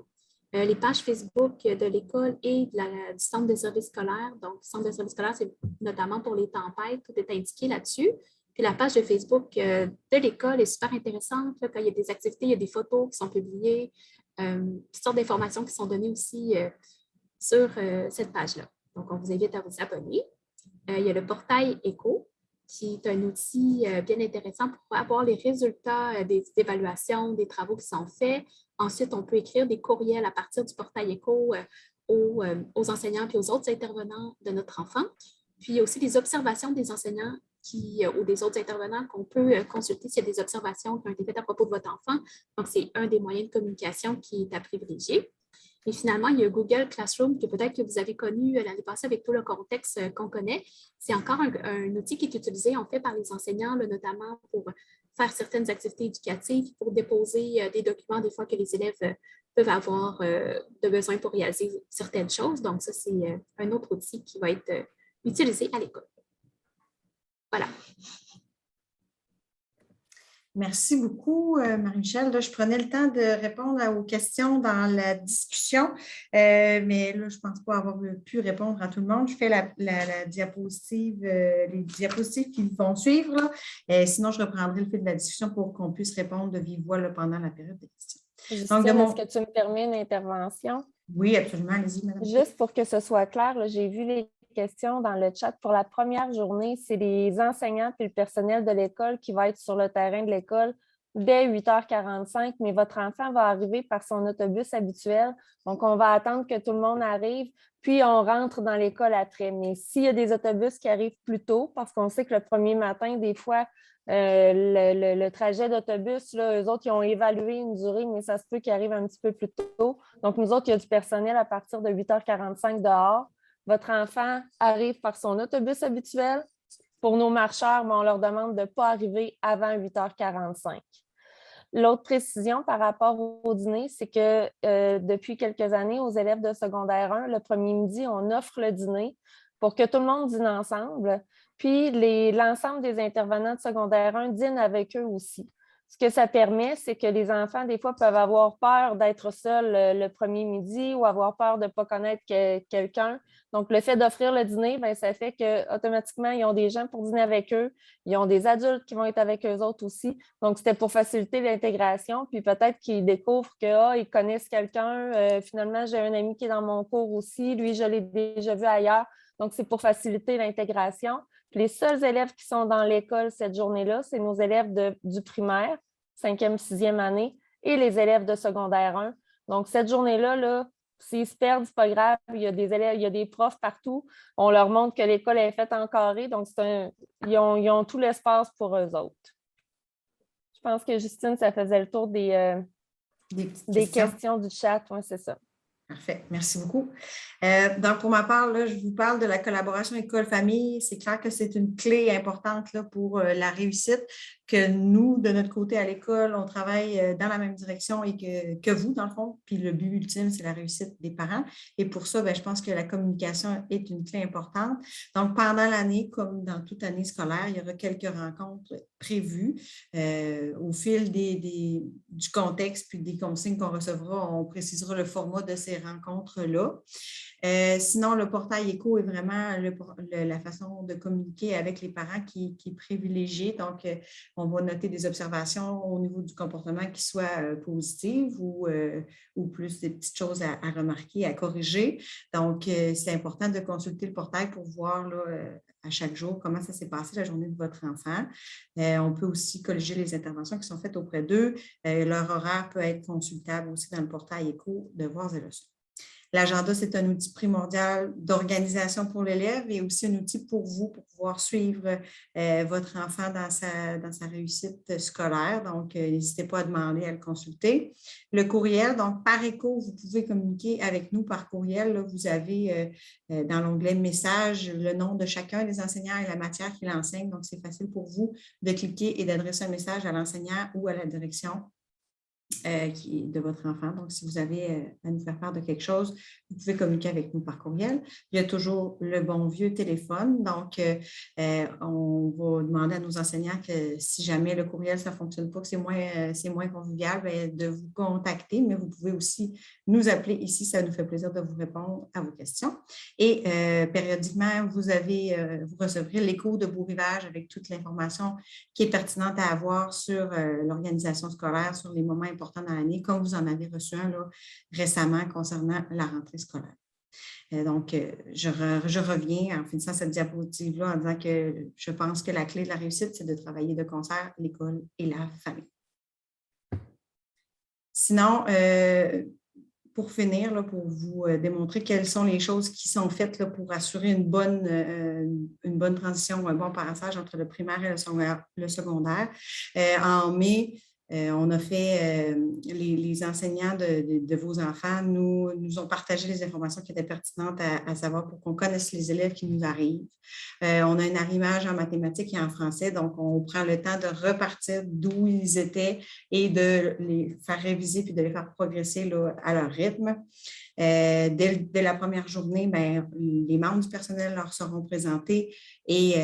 Les pages Facebook de l'école et du centre de service scolaire. Donc, le centre de service scolaire, c'est notamment pour les tempêtes. Tout est indiqué là-dessus. Puis la page de Facebook de l'école est super intéressante. Là, quand il y a des activités, il y a des photos qui sont publiées, toutes sortes d'informations qui sont données aussi sur cette page-là. Donc, on vous invite à vous abonner. Il y a le portail ECHO. qui est un outil bien intéressant pour avoir les résultats des évaluations, des travaux qui sont faits. Ensuite, on peut écrire des courriels à partir du portail éco aux enseignants et aux autres intervenants de notre enfant. Puis, il y a aussi des observations des enseignants ou des autres intervenants qu'on peut consulter s'il y a des observations qui ont été faites à propos de votre enfant. Donc, c'est un des moyens de communication qui est à privilégier. Et finalement, il y a Google Classroom que peut-être que vous avez connu l'année passée avec tout le contexte qu'on connaît. C'est encore un outil qui est utilisé en fait par les enseignants, là, notamment pour faire certaines activités éducatives, pour déposer des documents des fois que les élèves peuvent avoir de besoin pour réaliser certaines choses. Donc, ça, c'est un autre outil qui va être utilisé à l'école. Voilà. Merci beaucoup, Marie-Michel. Là, je prenais le temps de répondre aux questions dans la discussion, mais là, je ne pense pas avoir pu répondre à tout le monde. Je fais la diapositive, les diapositives qui vont suivre. Là. Sinon, je reprendrai le fil de la discussion pour qu'on puisse répondre de vive voix là, pendant la période des questions. Justine, est-ce que tu me permets une intervention? Oui, absolument. Allez-y, madame. Juste pour que ce soit clair, j'ai vu les questions dans le chat. Pour la première journée, c'est les enseignants et le personnel de l'école qui va être sur le terrain de l'école dès 8h45, mais votre enfant va arriver par son autobus habituel. Donc, on va attendre que tout le monde arrive, puis on rentre dans l'école après. Mais s'il y a des autobus qui arrivent plus tôt, parce qu'on sait que le premier matin, des fois, le trajet d'autobus, eux autres, ils ont évalué une durée, mais ça se peut qu'ils arrivent un petit peu plus tôt. Donc, nous autres, il y a du personnel à partir de 8h45 dehors. Votre enfant arrive par son autobus habituel. Pour nos marcheurs, on leur demande de ne pas arriver avant 8h45. L'autre précision par rapport au dîner, c'est que depuis quelques années, aux élèves de secondaire 1, le premier midi, on offre le dîner pour que tout le monde dîne ensemble. Puis, l'ensemble des intervenants de secondaire 1 dînent avec eux aussi. Ce que ça permet, c'est que les enfants, des fois, peuvent avoir peur d'être seuls le premier midi ou avoir peur de ne pas connaître quelqu'un. Donc, le fait d'offrir le dîner, bien, ça fait qu'automatiquement, ils ont des gens pour dîner avec eux. Ils ont des adultes qui vont être avec eux autres aussi. Donc, c'était pour faciliter l'intégration. Puis peut-être qu'ils découvrent qu'ils connaissent quelqu'un. Finalement, j'ai un ami qui est dans mon cours aussi. Lui, je l'ai déjà vu ailleurs. Donc, c'est pour faciliter l'intégration. Puis les seuls élèves qui sont dans l'école cette journée-là, c'est nos élèves du primaire, 5e, 6e année, et les élèves de secondaire 1. Donc, cette journée-là, s'ils se perdent, ce n'est pas grave. Il y a des élèves, il y a des profs partout. On leur montre que l'école est faite en carré. Donc, ils ont tout l'espace pour eux autres. Je pense que Justine, ça faisait le tour des questions du chat. Oui, c'est ça. Parfait. Merci beaucoup. Donc, pour ma part, là, je vous parle de la collaboration école-famille. C'est clair que c'est une clé importante là, pour la réussite, que nous, de notre côté à l'école, on travaille dans la même direction et que vous, dans le fond. Puis le but ultime, c'est la réussite des parents. Et pour ça, bien, je pense que la communication est une clé importante. Donc, pendant l'année, comme dans toute année scolaire, il y aura quelques rencontres prévues. Au fil du contexte puis des consignes qu'on recevra, on précisera le format de ces rencontres-là. Sinon, le portail éco est vraiment la façon de communiquer avec les parents qui est privilégiée. Donc, on va noter des observations au niveau du comportement qui soient positives ou plus des petites choses à remarquer, à corriger. Donc, c'est important de consulter le portail pour voir là, à chaque jour comment ça s'est passé la journée de votre enfant. On peut aussi corriger les interventions qui sont faites auprès d'eux. Leur horaire peut être consultable aussi dans le portail éco Devoirs et leçons. L'agenda, c'est un outil primordial d'organisation pour l'élève et aussi un outil pour vous pour pouvoir suivre votre enfant dans sa réussite scolaire. Donc, n'hésitez pas à demander à le consulter. Le courriel, donc par éco, vous pouvez communiquer avec nous par courriel. Là, vous avez dans l'onglet Messages le nom de chacun des enseignants et la matière qu'il enseigne. Donc, c'est facile pour vous de cliquer et d'adresser un message à l'enseignant ou à la direction de votre enfant. Donc, si vous avez à nous faire part de quelque chose, vous pouvez communiquer avec nous par courriel. Il y a toujours le bon vieux téléphone. Donc, on va demander à nos enseignants que si jamais le courriel, ça ne fonctionne pas, que c'est moins convivial, bien, de vous contacter, mais vous pouvez aussi nous appeler ici. Ça nous fait plaisir de vous répondre à vos questions. Et périodiquement, vous recevrez l'écho de Beau Rivage avec toute l'information qui est pertinente à avoir sur l'organisation scolaire, sur les moments importants dans l'année, comme vous en avez reçu un là, récemment concernant la rentrée scolaire. Donc, je reviens en finissant cette diapositive-là en disant que je pense que la clé de la réussite, c'est de travailler de concert l'école et la famille. Sinon, pour finir, là, pour vous démontrer quelles sont les choses qui sont faites là, pour assurer une bonne transition ou un bon passage entre le primaire et le secondaire. En mai, on a fait, les enseignants de vos enfants nous ont partagé les informations qui étaient pertinentes à savoir pour qu'on connaisse les élèves qui nous arrivent. On a un arrimage en mathématiques et en français, donc on prend le temps de repartir d'où ils étaient et de les faire réviser puis de les faire progresser là, à leur rythme. Dès la première journée, les membres du personnel leur seront présentés et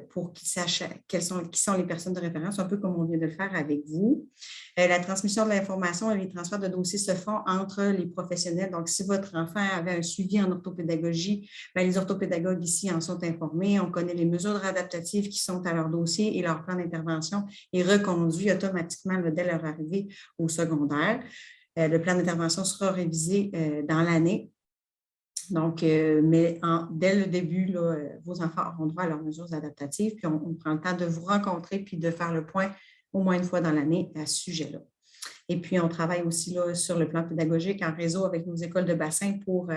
pour qu'ils sachent qui sont les personnes de référence, un peu comme on vient de le faire avec vous. La transmission de l'information et les transferts de dossiers se font entre les professionnels. Donc, si votre enfant avait un suivi en orthopédagogie, les orthopédagogues ici en sont informés. On connaît les mesures adaptatives qui sont à leur dossier et leur plan d'intervention est reconduit automatiquement dès leur arrivée au secondaire. Le plan d'intervention sera révisé dans l'année. Donc, mais dès le début, là, vos enfants auront droit à leurs mesures adaptatives, puis on prend le temps de vous rencontrer puis de faire le point au moins une fois dans l'année à ce sujet-là. Et puis, on travaille aussi là, sur le plan pédagogique en réseau avec nos écoles de bassin pour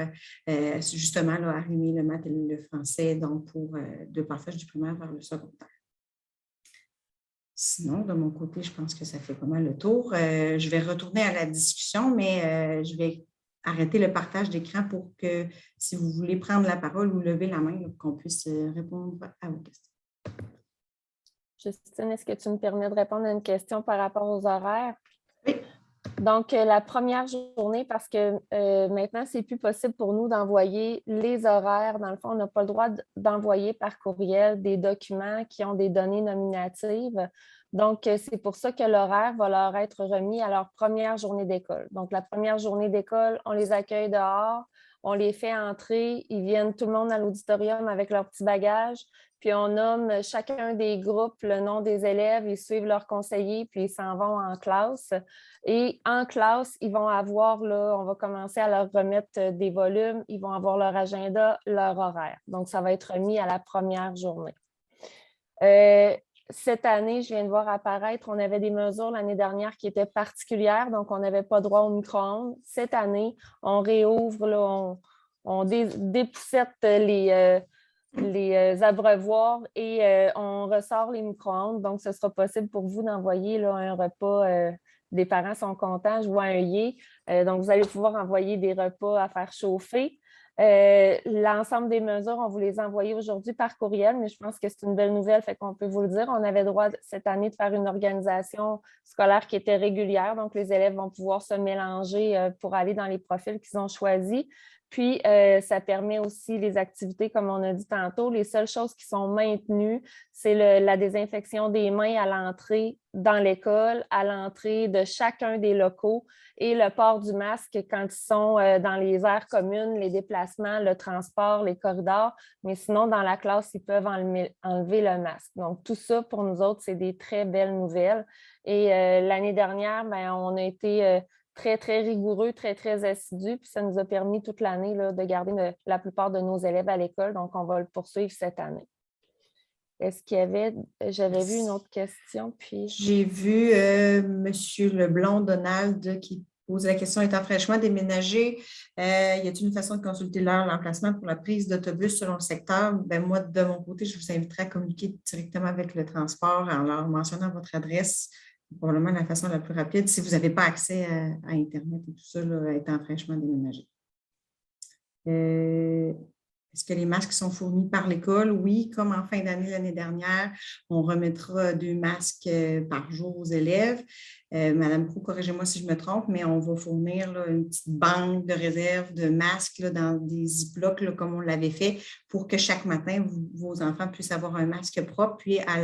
justement là, arrimer le maths et le français, donc pour le passage du primaire vers le secondaire. Sinon, de mon côté, je pense que ça fait pas mal le tour. Je vais retourner à la discussion, mais je vais arrêter le partage d'écran pour que, si vous voulez prendre la parole ou lever la main, qu'on puisse répondre à vos questions. Justine, est-ce que tu me permets de répondre à une question par rapport aux horaires? Oui. Donc, la première journée, parce que maintenant, ce n'est plus possible pour nous d'envoyer les horaires. Dans le fond, on n'a pas le droit d'envoyer par courriel des documents qui ont des données nominatives. Donc, c'est pour ça que l'horaire va leur être remis à leur première journée d'école. Donc, la première journée d'école, on les accueille dehors, on les fait entrer, ils viennent tout le monde à l'auditorium avec leur petit bagage, puis on nomme chacun des groupes le nom des élèves, ils suivent leurs conseillers, puis ils s'en vont en classe. Et en classe, ils vont avoir, là, on va commencer à leur remettre des volumes, ils vont avoir leur agenda, leur horaire. Donc, ça va être remis à la première journée. Cette année, je viens de voir apparaître, on avait des mesures l'année dernière qui étaient particulières, donc on n'avait pas droit au micro-ondes. Cette année, on réouvre, là, on dépoussette les abreuvoirs et on ressort les micro-ondes. Donc, ce sera possible pour vous d'envoyer là, un repas. Des parents sont contents, je vois un yé. Donc, vous allez pouvoir envoyer des repas à faire chauffer. L'ensemble des mesures, on vous les a envoyées aujourd'hui par courriel, mais je pense que c'est une belle nouvelle, fait qu'on peut vous le dire. On avait droit cette année de faire une organisation scolaire qui était régulière, donc les élèves vont pouvoir se mélanger pour aller dans les profils qu'ils ont choisis. Puis, ça permet aussi les activités, comme on a dit tantôt. Les seules choses qui sont maintenues, c'est la désinfection des mains à l'entrée dans l'école, à l'entrée de chacun des locaux et le port du masque quand ils sont dans les aires communes, les déplacements, le transport, les corridors. Mais sinon, dans la classe, ils peuvent enlever le masque. Donc, tout ça, pour nous autres, c'est des très belles nouvelles. Et l'année dernière, on a été très, très rigoureux, très, très assidus. Puis ça nous a permis toute l'année de garder la plupart de nos élèves à l'école. Donc, on va le poursuivre cette année. Est-ce qu'il y avait... J'avais vu une autre question, puis... J'ai vu M. Leblond-Donald qui pose la question, étant fraîchement déménagé, y a-t-il une façon de consulter l'heure, l'emplacement pour la prise d'autobus selon le secteur? Moi, de mon côté, je vous inviterai à communiquer directement avec le transport en leur mentionnant votre adresse. C'est probablement la façon la plus rapide si vous n'avez pas accès à Internet et tout ça, là, étant fraîchement déménagé. Est-ce que les masques sont fournis par l'école? Oui, comme en fin d'année l'année dernière, on remettra 2 masques par jour aux élèves. Madame Proulx, corrigez-moi si je me trompe, mais on va fournir là, une petite banque de réserve de masques là, dans des ziplocs, là, comme on l'avait fait, pour que chaque matin, vos enfants puissent avoir un masque propre. Puis à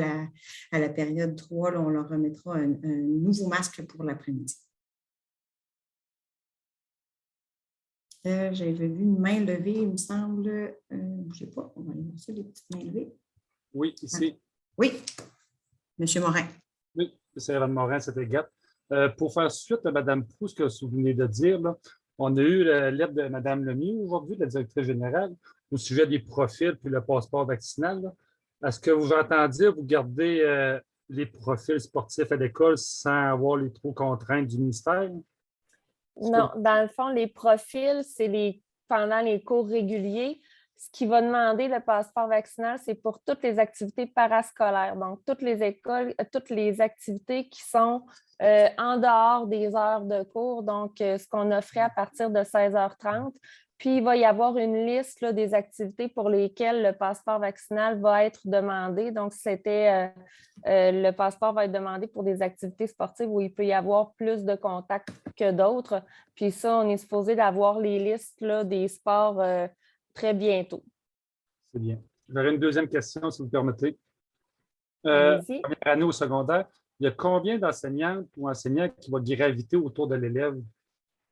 la période 3, là, on leur remettra un nouveau masque pour l'après-midi. J'avais vu une main levée, il me semble. Je ne sais pas, on va aller voir ça, les petites mains levées. Oui, ici. Oui, M. Morin. Oui, c'est Mme Morin, c'était Gat. Pour faire suite à Mme Proulx, ce que vous venez de dire, là, On a eu la lettre de Mme Lemieux aujourd'hui, la directrice générale, au sujet des profils puis le passeport vaccinal. Là. Est-ce que vous entendez, vous gardez les profils sportifs à l'école sans avoir les trop contraintes du ministère? Non, dans le fond, les profils, c'est pendant les cours réguliers. Ce qui va demander le passeport vaccinal, c'est pour toutes les activités parascolaires. Donc, toutes les écoles, toutes les activités qui sont en dehors des heures de cours. Donc, ce qu'on offrait à partir de 16h30. Puis, il va y avoir une liste là, des activités pour lesquelles le passeport vaccinal va être demandé. Donc, le passeport va être demandé pour des activités sportives où il peut y avoir plus de contacts que d'autres. Puis ça, on est supposé d'avoir les listes là, des sports très bientôt. C'est bien. J'aurais une deuxième question, si vous permettez. Allez-y. Première année au secondaire, il y a combien d'enseignantes ou enseignants qui vont graviter autour de l'élève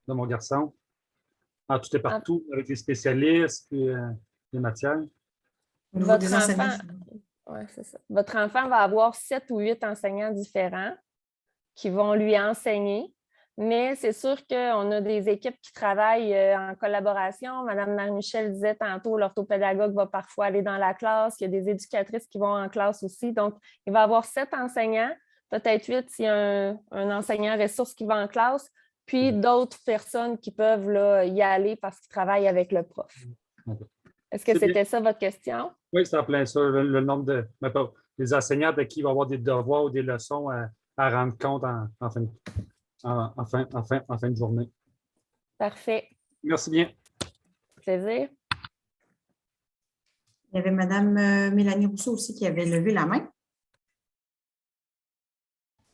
de mon garçon? En tout et partout, avec les spécialistes et les matières. Au niveau des enseignants. Oui, c'est ça. Votre enfant va avoir 7 ou 8 enseignants différents qui vont lui enseigner, mais c'est sûr qu'on a des équipes qui travaillent en collaboration. Madame Marie-Michel disait tantôt, l'orthopédagogue va parfois aller dans la classe. Il y a des éducatrices qui vont en classe aussi. Donc, il va y avoir 7 enseignants, peut-être 8 s'il y a un enseignant ressource qui va en classe, puis d'autres personnes qui peuvent là, y aller parce qu'ils travaillent avec le prof. Est-ce que c'était ça votre question? Oui, c'est en plein ça. Le nombre de les enseignants de qui vont avoir des devoirs ou des leçons à rendre compte en fin de journée. Parfait. Merci bien. Plaisir. Il y avait Mme Mélanie Rousseau aussi qui avait levé la main.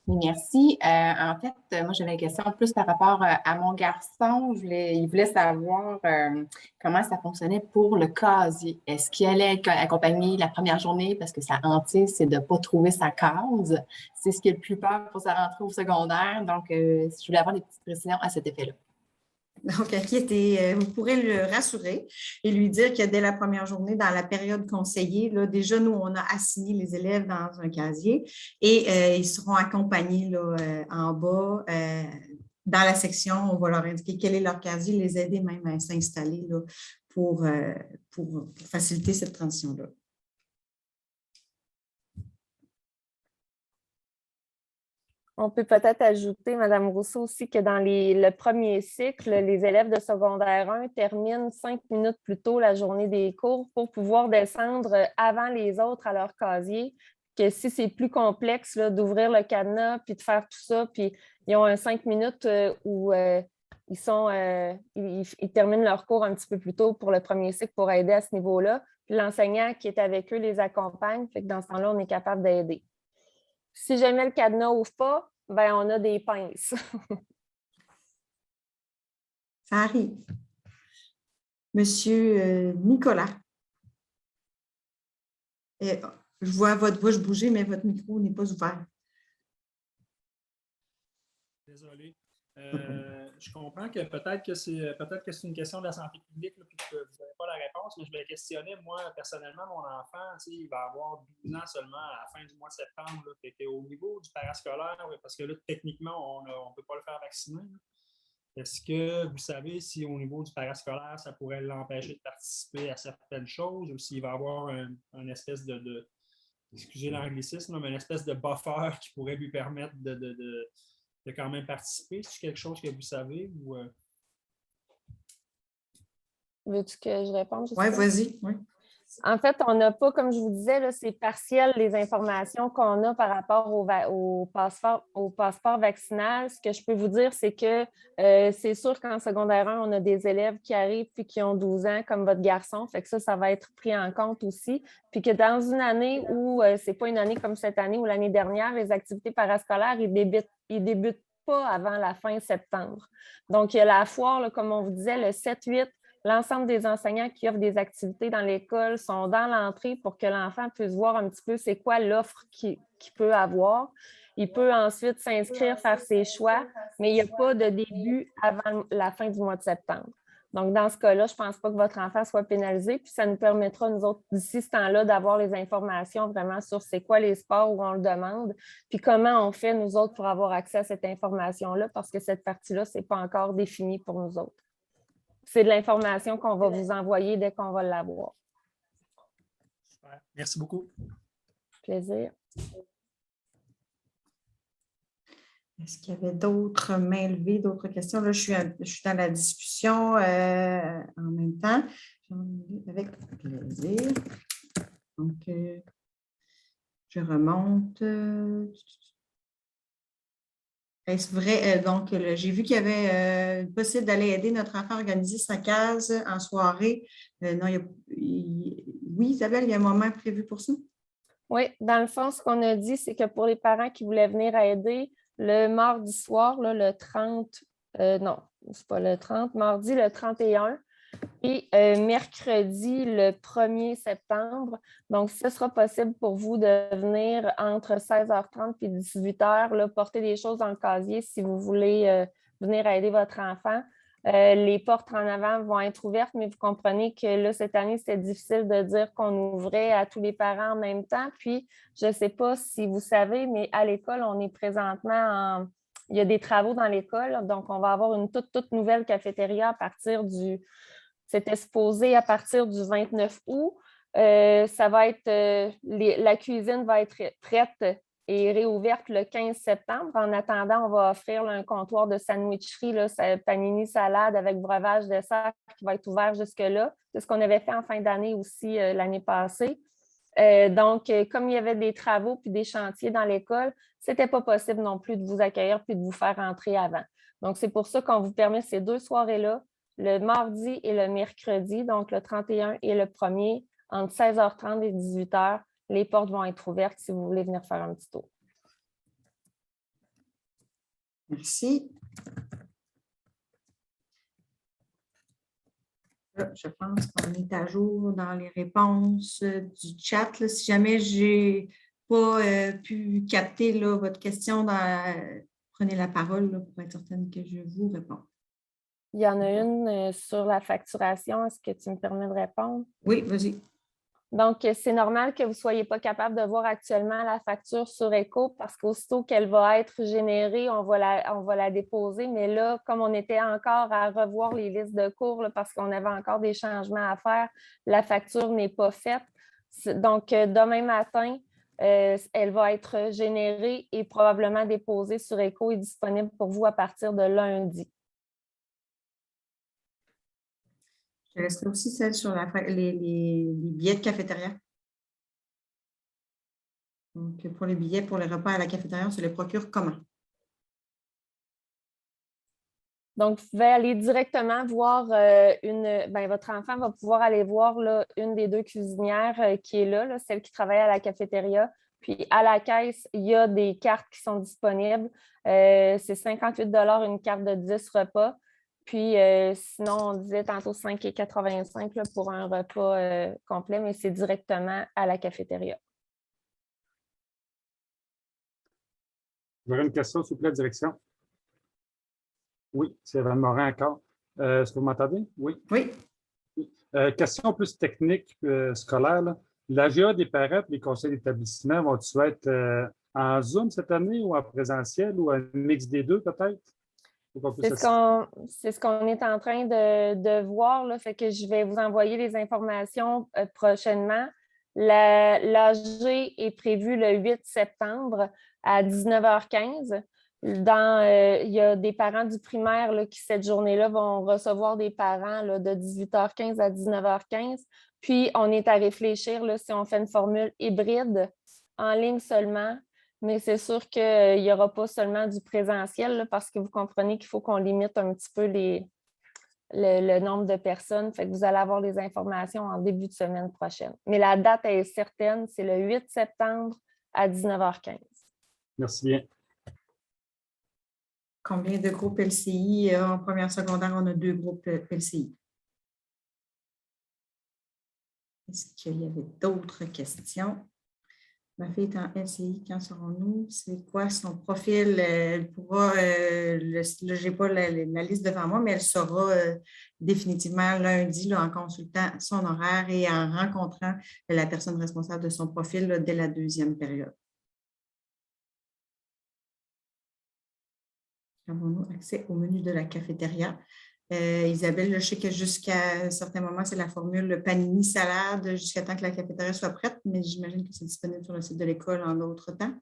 Merci. En fait, moi, j'avais une question plus par rapport à mon garçon. Il voulait savoir comment ça fonctionnait pour le casier. Est-ce qu'il allait accompagner la première journée parce que sa hantise, c'est de ne pas trouver sa case? C'est ce qui est le plus peur pour sa rentrée au secondaire. Donc, je voulais avoir des petites précisions à cet effet-là. Donc, inquiétez, vous pourrez le rassurer et lui dire que dès la première journée, dans la période conseillée, là, déjà, nous, on a assigné les élèves dans un casier et ils seront accompagnés là, en bas. Dans la section, on va leur indiquer quel est leur casier, les aider même à s'installer là, pour faciliter cette transition-là. On peut peut-être ajouter, Mme Rousseau, aussi que dans le premier cycle, les élèves de secondaire 1 terminent 5 minutes plus tôt la journée des cours pour pouvoir descendre avant les autres à leur casier. Que si c'est plus complexe d'ouvrir le cadenas puis de faire tout ça, puis ils ont 5 minutes où ils terminent leur cours un petit peu plus tôt pour le premier cycle pour aider à ce niveau-là. Puis l'enseignant qui est avec eux les accompagne. Fait que dans ce temps-là, on est capable d'aider. Si jamais le cadenas n'ouvre pas, ben on a des pinces. Ça arrive. Monsieur Nicolas. Je vois votre bouche bouger, mais votre micro n'est pas ouvert. Désolé. Je comprends que peut-être que c'est une question de la santé publique et que vous n'avez pas la réponse, mais je vais questionner, moi, personnellement, mon enfant, il va avoir 12 ans seulement à la fin du mois de septembre. Là, au niveau du parascolaire, parce que là, techniquement, on ne peut pas le faire vacciner. Est-ce que vous savez si au niveau du parascolaire, ça pourrait l'empêcher de participer à certaines choses ou s'il va avoir une espèce de excusez l'anglicisme, mais une espèce de buffer qui pourrait lui permettre de quand même participer? C'est quelque chose que vous savez? Ou Veux-tu que je réponde? Oui, vas-y. Oui. En fait, on n'a pas, comme je vous disais, là, c'est partiel les informations qu'on a par rapport au passeport vaccinal. Ce que je peux vous dire, c'est que c'est sûr qu'en secondaire 1, on a des élèves qui arrivent puis qui ont 12 ans, comme votre garçon. Fait que ça va être pris en compte aussi. Puis que dans une année où c'est pas une année comme cette année ou l'année dernière, les activités parascolaires, ils débutent pas avant la fin septembre. Donc, il y a la foire, là, comme on vous disait, le 7-8. L'ensemble des enseignants qui offrent des activités dans l'école sont dans l'entrée pour que l'enfant puisse voir un petit peu c'est quoi l'offre qu'il peut avoir. Il peut ensuite s'inscrire, faire ses choix, mais il n'y a pas de début avant la fin du mois de septembre. Donc, dans ce cas-là, je ne pense pas que votre enfant soit pénalisé, puis ça nous permettra, nous autres, d'ici ce temps-là, d'avoir les informations vraiment sur c'est quoi les sports où on le demande, puis comment on fait, nous autres, pour avoir accès à cette information-là, parce que cette partie-là, ce n'est pas encore défini pour nous autres. C'est de l'information qu'on va vous envoyer dès qu'on va l'avoir. Super. Merci beaucoup. Plaisir. Est-ce qu'il y avait d'autres mains levées, d'autres questions? Là, je suis dans la discussion en même temps. Avec plaisir. Donc, je remonte. Est-ce vrai? Donc, j'ai vu qu'il y avait possible d'aller aider notre enfant à organiser sa case en soirée. Non, oui, Isabelle, il y a un moment prévu pour ça? Oui, dans le fond, ce qu'on a dit, c'est que pour les parents qui voulaient venir aider, le mardi soir, là, le 30, non, c'est pas le 30, mardi le 31 et mercredi le 1er septembre. Donc, ce sera possible pour vous de venir entre 16h30 et 18h, là, porter des choses dans le casier si vous voulez venir aider votre enfant. Les portes en avant vont être ouvertes, mais vous comprenez que là, cette année, c'était difficile de dire qu'on ouvrait à tous les parents en même temps. Puis, je ne sais pas si vous savez, mais à l'école, on est présentement il y a des travaux dans l'école, donc on va avoir une toute nouvelle cafétéria à partir c'était supposé à partir du 29 août. Ça va être, la cuisine va être prête et réouverte le 15 septembre. En attendant, on va offrir là, un comptoir de sandwicherie, là, panini salade avec breuvage dessert qui va être ouvert jusque-là. C'est ce qu'on avait fait en fin d'année aussi l'année passée. Donc, comme il y avait des travaux puis des chantiers dans l'école, ce n'était pas possible non plus de vous accueillir puis de vous faire entrer avant. Donc, c'est pour ça qu'on vous permet ces 2 soirées-là, le mardi et le mercredi, donc le 31 et le 1er, entre 16h30 et 18h. Les portes vont être ouvertes si vous voulez venir faire un petit tour. Merci. Je pense qu'on est à jour dans les réponses du chat. Là. Si jamais je n'ai pas pu capter là, votre question, prenez la parole là, pour être certaine que je vous réponds. Il y en a une sur la facturation. Est-ce que tu me permets de répondre? Oui, vas-y. Donc, c'est normal que vous ne soyez pas capable de voir actuellement la facture sur ECO parce qu'aussitôt qu'elle va être générée, on va la déposer. Mais là, comme on était encore à revoir les listes de cours là, parce qu'on avait encore des changements à faire, la facture n'est pas faite. Donc, demain matin, elle va être générée et probablement déposée sur ECO et disponible pour vous à partir de lundi. Je laisserai aussi celle sur les billets de cafétéria. Donc, pour les billets pour les repas à la cafétéria, on se les procure comment? Donc, vous pouvez aller directement voir votre enfant va pouvoir aller voir là, une des 2 cuisinières qui est là, celle qui travaille à la cafétéria. Puis, à la caisse, il y a des cartes qui sont disponibles. C'est 58 $ une carte de 10 repas. Puis, sinon, on disait tantôt 5,85 $ pour un repas complet, mais c'est directement à la cafétéria. J'aurais une question, s'il vous plaît, direction. Oui, c'est Evan Morin encore. Est-ce que vous m'entendez? Oui. Oui. Question plus technique, scolaire. L'AGA des parents et les conseils d'établissement vont-ils être en Zoom cette année ou en présentiel ou un mix des deux peut-être? C'est ce qu'on est en train de voir. Là, fait que je vais vous envoyer les informations prochainement. L'AG est prévu le 8 septembre à 19h15. Il y a des parents du primaire là, qui, cette journée-là, vont recevoir des parents là, de 18h15 à 19h15. Puis, on est à réfléchir là, si on fait une formule hybride en ligne seulement. Mais c'est sûr qu'il n'y aura pas seulement du présentiel là, parce que vous comprenez qu'il faut qu'on limite un petit peu le nombre de personnes. Fait que vous allez avoir les informations en début de semaine prochaine. Mais la date est certaine, c'est le 8 septembre à 19h15. Merci bien. Combien de groupes LCI? En première secondaire, on a 2 groupes LCI. Est-ce qu'il y avait d'autres questions? Ma fille est en LCI, quand serons-nous? C'est quoi son profil? Elle pourra, je n'ai pas la liste devant moi, mais elle sera définitivement lundi là, en consultant son horaire et en rencontrant la personne responsable de son profil là, dès la 2e période. Avons-nous accès au menu de la cafétéria? Isabelle, je sais que jusqu'à un certain moment, c'est la formule panini salade jusqu'à temps que la cafétéria soit prête, mais j'imagine que c'est disponible sur le site de l'école en d'autres temps.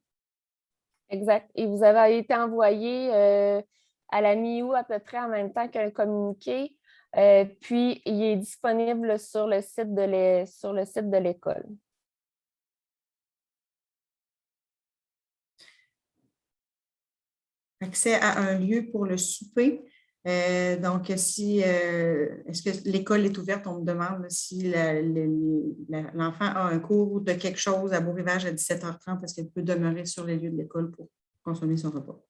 Exact. Et vous avez été envoyé à la mi-août à peu près en même temps qu'un communiqué. Puis, il est disponible sur le site de l'école. Accès à un lieu pour le souper. Donc, si est-ce que l'école est ouverte? On me demande si l'enfant a un cours de quelque chose à Beau-Rivage à 17h30, est-ce qu'elle peut demeurer sur les lieux de l'école pour consommer son repas?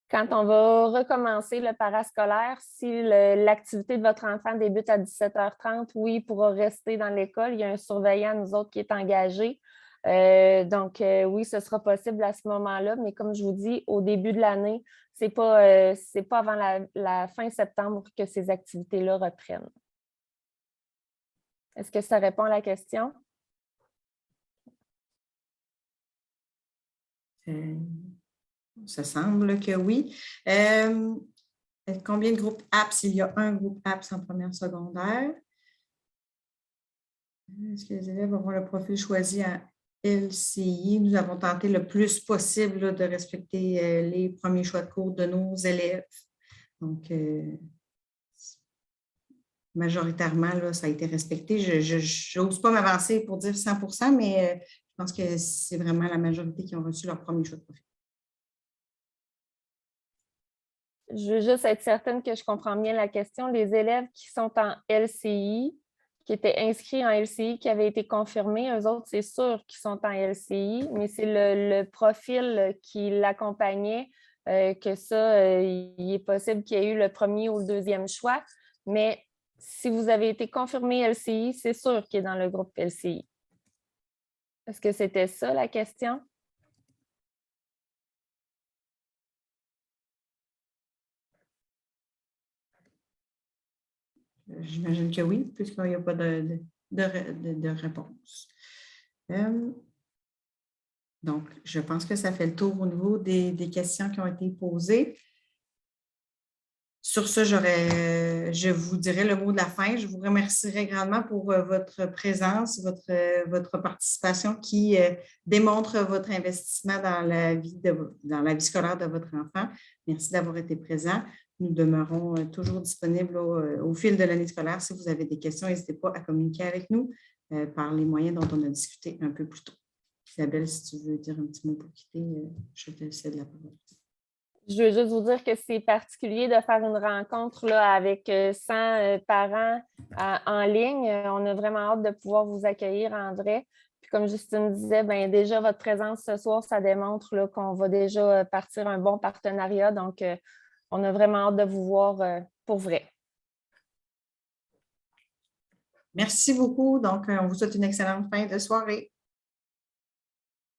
Quand on va recommencer le parascolaire, si l'activité de votre enfant débute à 17h30, oui, il pourra rester dans l'école. Il y a un surveillant, nous autres, qui est engagé. Donc, oui, ce sera possible à ce moment-là, mais comme je vous dis, au début de l'année, ce n'est pas avant la fin septembre que ces activités-là reprennent. Est-ce que ça répond à la question? Ça semble que oui. Combien de groupes apps? Il y a un groupe apps en première secondaire. Est-ce que les élèves auront le profil choisi à LCI? Nous avons tenté le plus possible là, de respecter les premiers choix de cours de nos élèves. Donc, majoritairement, là, ça a été respecté. Je n'ose pas m'avancer pour dire 100%, mais je pense que c'est vraiment la majorité qui ont reçu leur premier choix de profil. Je veux juste être certaine que je comprends bien la question. Les élèves qui sont en LCI, qui étaient inscrits en LCI, qui avaient été confirmés, eux autres, c'est sûr qu'ils sont en LCI, mais c'est le profil qui l'accompagnait, que ça, il est possible qu'il y ait eu le premier ou le deuxième choix. Mais si vous avez été confirmé LCI, c'est sûr qu'il est dans le groupe LCI. Est-ce que c'était ça la question? J'imagine que oui, puisqu'il n'y a pas de réponse. Donc, je pense que ça fait le tour au niveau des questions qui ont été posées. Sur ce, je vous dirai le mot de la fin. Je vous remercierai grandement pour votre présence, votre participation qui démontre votre investissement dans la vie scolaire de votre enfant. Merci d'avoir été présent. Nous demeurons toujours disponibles au fil de l'année scolaire. Si vous avez des questions, n'hésitez pas à communiquer avec nous par les moyens dont on a discuté un peu plus tôt. Isabelle, si tu veux dire un petit mot pour quitter, je te cède la parole. Je veux juste vous dire que c'est particulier de faire une rencontre là, avec 100 parents en ligne. On a vraiment hâte de pouvoir vous accueillir en vrai. Puis comme Justine disait, bien, déjà votre présence ce soir, ça démontre là, qu'on va déjà partir un bon partenariat. Donc, on a vraiment hâte de vous voir pour vrai. Merci beaucoup. Donc, on vous souhaite une excellente fin de soirée.